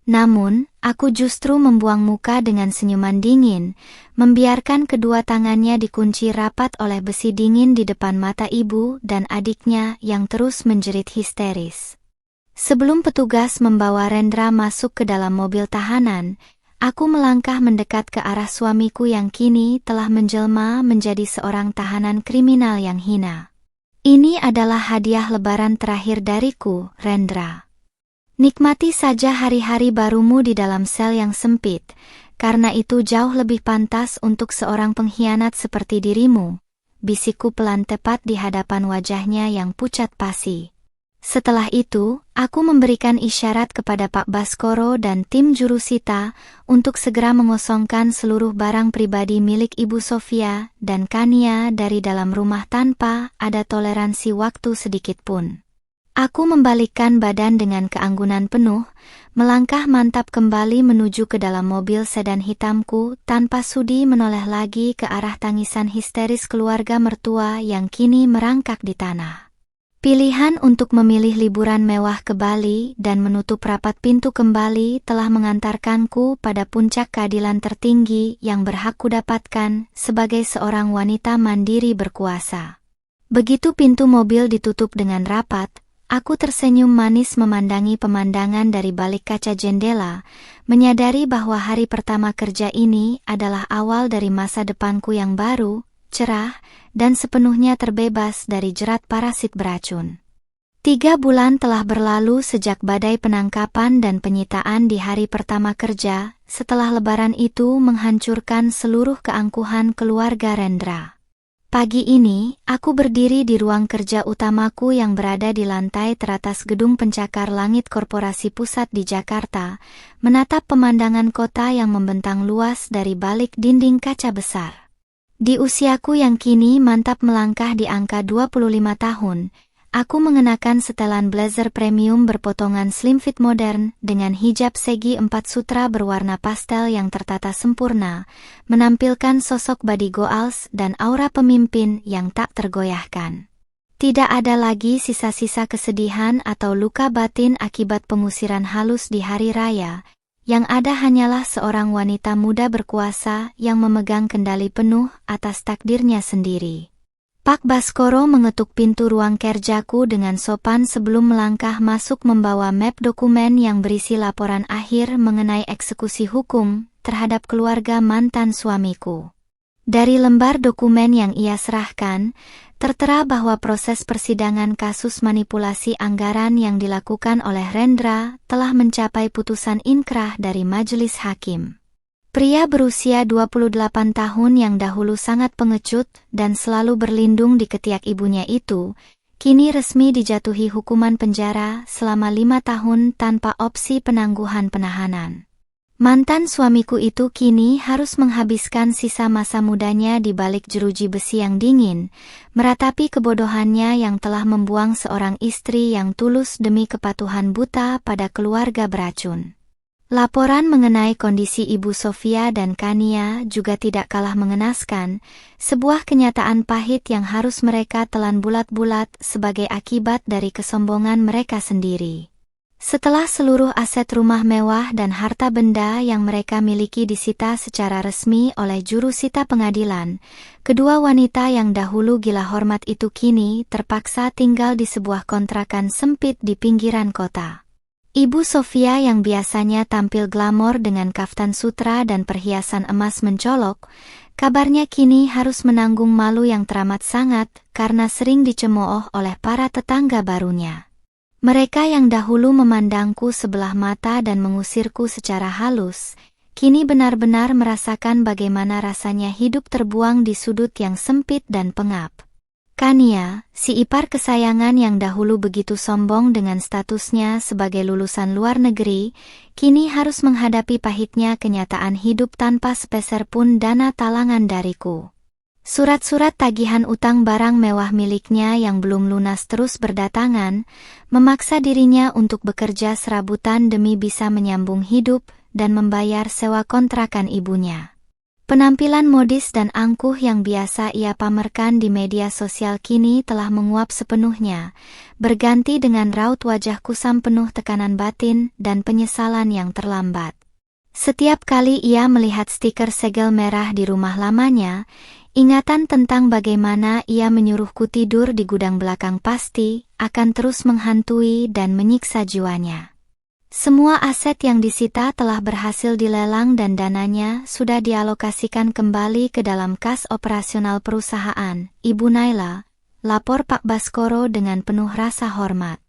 Namun, aku justru membuang muka dengan senyuman dingin, membiarkan kedua tangannya dikunci rapat oleh besi dingin di depan mata ibu dan adiknya yang terus menjerit histeris. Sebelum petugas membawa Rendra masuk ke dalam mobil tahanan, aku melangkah mendekat ke arah suamiku yang kini telah menjelma menjadi seorang tahanan kriminal yang hina. Ini adalah hadiah lebaran terakhir dariku, Rendra. Nikmati saja hari-hari barumu di dalam sel yang sempit, karena itu jauh lebih pantas untuk seorang pengkhianat seperti dirimu, bisikku pelan tepat di hadapan wajahnya yang pucat pasi. Setelah itu, aku memberikan isyarat kepada Pak Baskoro dan tim jurusita untuk segera mengosongkan seluruh barang pribadi milik Ibu Sofia dan Kania dari dalam rumah tanpa ada toleransi waktu sedikit pun. Aku membalikkan badan dengan keanggunan penuh, melangkah mantap kembali menuju ke dalam mobil sedan hitamku tanpa sudi menoleh lagi ke arah tangisan histeris keluarga mertua yang kini merangkak di tanah. Pilihan untuk memilih liburan mewah ke Bali dan menutup rapat pintu kembali telah mengantarkanku pada puncak keadilan tertinggi yang berhak kudapatkan sebagai seorang wanita mandiri berkuasa. Begitu pintu mobil ditutup dengan rapat, aku tersenyum manis memandangi pemandangan dari balik kaca jendela, menyadari bahwa hari pertama kerja ini adalah awal dari masa depanku yang baru, cerah, dan sepenuhnya terbebas dari jerat parasit beracun. 3 bulan telah berlalu sejak badai penangkapan dan penyitaan di hari pertama kerja, setelah lebaran itu menghancurkan seluruh keangkuhan keluarga Rendra. Pagi ini, aku berdiri di ruang kerja utamaku yang berada di lantai teratas gedung pencakar langit Korporasi Pusat di Jakarta, menatap pemandangan kota yang membentang luas dari balik dinding kaca besar. Di usiaku yang kini mantap melangkah di angka 25 tahun, aku mengenakan setelan blazer premium berpotongan slim fit modern dengan hijab segi 4 sutra berwarna pastel yang tertata sempurna, menampilkan sosok body goals dan aura pemimpin yang tak tergoyahkan. Tidak ada lagi sisa-sisa kesedihan atau luka batin akibat pengusiran halus di hari raya, yang ada hanyalah seorang wanita muda berkuasa yang memegang kendali penuh atas takdirnya sendiri. Pak Baskoro mengetuk pintu ruang kerjaku dengan sopan sebelum melangkah masuk membawa map dokumen yang berisi laporan akhir mengenai eksekusi hukum terhadap keluarga mantan suamiku. Dari lembar dokumen yang ia serahkan, tertera bahwa proses persidangan kasus manipulasi anggaran yang dilakukan oleh Rendra telah mencapai putusan inkrah dari majelis hakim. Pria berusia 28 tahun yang dahulu sangat pengecut dan selalu berlindung di ketiak ibunya itu, kini resmi dijatuhi hukuman penjara selama 5 tahun tanpa opsi penangguhan penahanan. Mantan suamiku itu kini harus menghabiskan sisa masa mudanya di balik jeruji besi yang dingin, meratapi kebodohannya yang telah membuang seorang istri yang tulus demi kepatuhan buta pada keluarga beracun. Laporan mengenai kondisi Ibu Sofia dan Kania juga tidak kalah mengenaskan, sebuah kenyataan pahit yang harus mereka telan bulat-bulat sebagai akibat dari kesombongan mereka sendiri. Setelah seluruh aset rumah mewah dan harta benda yang mereka miliki disita secara resmi oleh juru sita pengadilan, kedua wanita yang dahulu gila hormat itu kini terpaksa tinggal di sebuah kontrakan sempit di pinggiran kota. Ibu Sofia yang biasanya tampil glamor dengan kaftan sutra dan perhiasan emas mencolok, kabarnya kini harus menanggung malu yang teramat sangat karena sering dicemooh oleh para tetangga barunya. Mereka yang dahulu memandangku sebelah mata dan mengusirku secara halus, kini benar-benar merasakan bagaimana rasanya hidup terbuang di sudut yang sempit dan pengap. Kania, si ipar kesayangan yang dahulu begitu sombong dengan statusnya sebagai lulusan luar negeri, kini harus menghadapi pahitnya kenyataan hidup tanpa sepeser pun dana talangan dariku. Surat-surat tagihan utang barang mewah miliknya yang belum lunas terus berdatangan, memaksa dirinya untuk bekerja serabutan demi bisa menyambung hidup dan membayar sewa kontrakan ibunya. Penampilan modis dan angkuh yang biasa ia pamerkan di media sosial kini telah menguap sepenuhnya, berganti dengan raut wajah kusam penuh tekanan batin dan penyesalan yang terlambat. Setiap kali ia melihat stiker segel merah di rumah lamanya, ingatan tentang bagaimana ia menyuruhku tidur di gudang belakang pasti akan terus menghantui dan menyiksa jiwanya. Semua aset yang disita telah berhasil dilelang dan dananya sudah dialokasikan kembali ke dalam kas operasional perusahaan, Ibu Naila, lapor Pak Baskoro dengan penuh rasa hormat.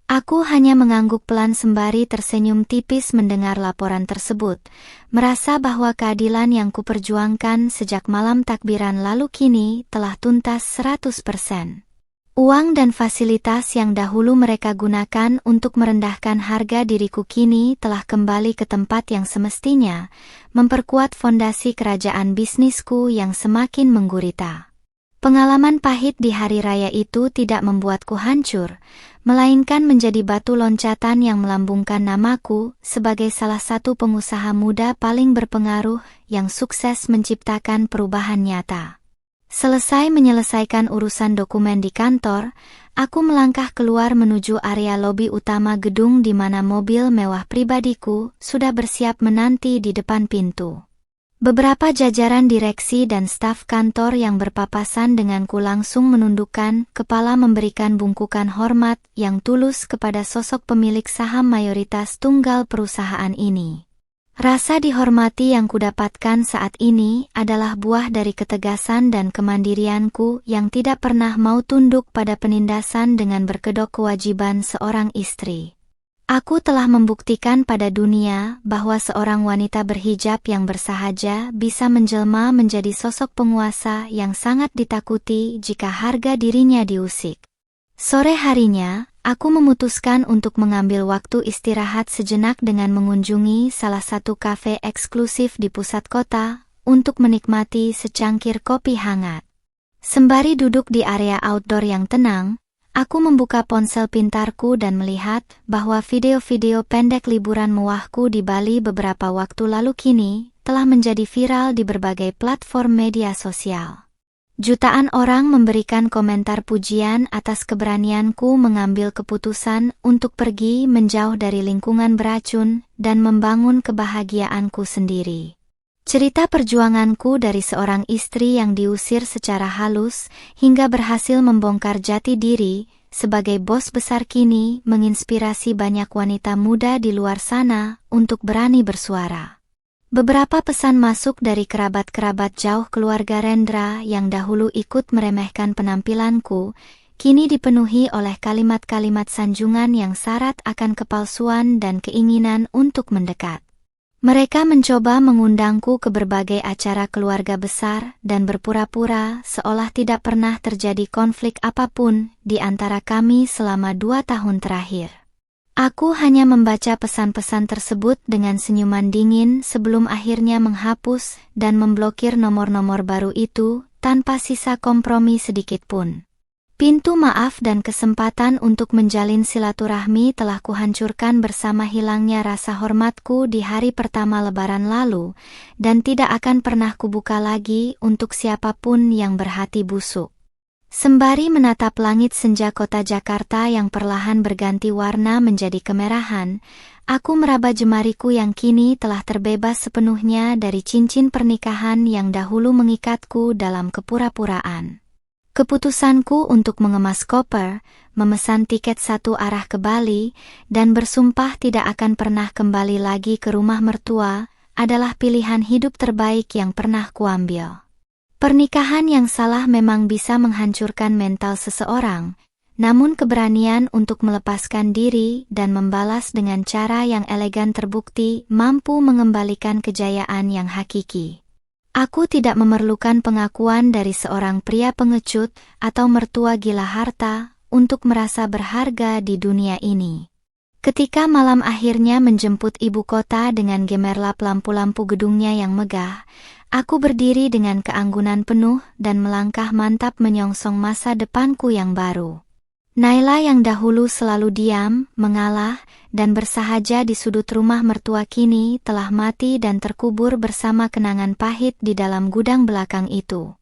Aku hanya mengangguk pelan sembari tersenyum tipis mendengar laporan tersebut, merasa bahwa keadilan yang kuperjuangkan sejak malam takbiran lalu kini telah tuntas 100%. Uang dan fasilitas yang dahulu mereka gunakan untuk merendahkan harga diriku kini telah kembali ke tempat yang semestinya, memperkuat fondasi kerajaan bisnisku yang semakin menggurita. Pengalaman pahit di hari raya itu tidak membuatku hancur, melainkan menjadi batu loncatan yang melambungkan namaku sebagai salah satu pengusaha muda paling berpengaruh yang sukses menciptakan perubahan nyata. Selesai menyelesaikan urusan dokumen di kantor, aku melangkah keluar menuju area lobi utama gedung di mana mobil mewah pribadiku sudah bersiap menanti di depan pintu. Beberapa jajaran direksi dan staf kantor yang berpapasan denganku langsung menundukkan kepala memberikan bungkukan hormat yang tulus kepada sosok pemilik saham mayoritas tunggal perusahaan ini. Rasa dihormati yang kudapatkan saat ini adalah buah dari ketegasan dan kemandirianku yang tidak pernah mau tunduk pada penindasan dengan berkedok kewajiban seorang istri. Aku telah membuktikan pada dunia bahwa seorang wanita berhijab yang bersahaja bisa menjelma menjadi sosok penguasa yang sangat ditakuti jika harga dirinya diusik. Sore harinya, aku memutuskan untuk mengambil waktu istirahat sejenak dengan mengunjungi salah satu kafe eksklusif di pusat kota untuk menikmati secangkir kopi hangat. Sembari duduk di area outdoor yang tenang, aku membuka ponsel pintarku dan melihat bahwa video-video pendek liburan mewahku di Bali beberapa waktu lalu kini telah menjadi viral di berbagai platform media sosial. Jutaan orang memberikan komentar pujian atas keberanianku mengambil keputusan untuk pergi menjauh dari lingkungan beracun dan membangun kebahagiaanku sendiri. Cerita perjuanganku dari seorang istri yang diusir secara halus hingga berhasil membongkar jati diri sebagai bos besar kini menginspirasi banyak wanita muda di luar sana untuk berani bersuara. Beberapa pesan masuk dari kerabat-kerabat jauh keluarga Rendra yang dahulu ikut meremehkan penampilanku, kini dipenuhi oleh kalimat-kalimat sanjungan yang syarat akan kepalsuan dan keinginan untuk mendekat. Mereka mencoba mengundangku ke berbagai acara keluarga besar dan berpura-pura seolah tidak pernah terjadi konflik apapun di antara kami selama 2 tahun terakhir. Aku hanya membaca pesan-pesan tersebut dengan senyuman dingin sebelum akhirnya menghapus dan memblokir nomor-nomor baru itu tanpa sisa kompromi sedikit pun. Pintu maaf dan kesempatan untuk menjalin silaturahmi telah kuhancurkan bersama hilangnya rasa hormatku di hari pertama Lebaran lalu, dan tidak akan pernah kubuka lagi untuk siapapun yang berhati busuk. Sembari menatap langit senja kota Jakarta yang perlahan berganti warna menjadi kemerahan, aku meraba jemariku yang kini telah terbebas sepenuhnya dari cincin pernikahan yang dahulu mengikatku dalam kepura-puraan. Keputusanku untuk mengemas koper, memesan tiket satu arah ke Bali, dan bersumpah tidak akan pernah kembali lagi ke rumah mertua, adalah pilihan hidup terbaik yang pernah kuambil. Pernikahan yang salah memang bisa menghancurkan mental seseorang, namun keberanian untuk melepaskan diri dan membalas dengan cara yang elegan terbukti mampu mengembalikan kejayaan yang hakiki. Aku tidak memerlukan pengakuan dari seorang pria pengecut atau mertua gila harta untuk merasa berharga di dunia ini. Ketika malam akhirnya menjemput ibu kota dengan gemerlap lampu-lampu gedungnya yang megah, aku berdiri dengan keanggunan penuh dan melangkah mantap menyongsong masa depanku yang baru. Naila yang dahulu selalu diam, mengalah, dan bersahaja di sudut rumah mertua kini telah mati dan terkubur bersama kenangan pahit di dalam gudang belakang itu.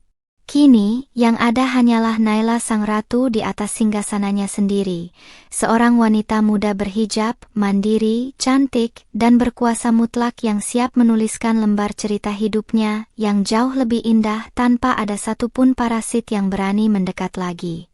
Kini, yang ada hanyalah Naila sang ratu di atas singgasananya sendiri, seorang wanita muda berhijab, mandiri, cantik, dan berkuasa mutlak yang siap menuliskan lembar cerita hidupnya yang jauh lebih indah tanpa ada satupun parasit yang berani mendekat lagi.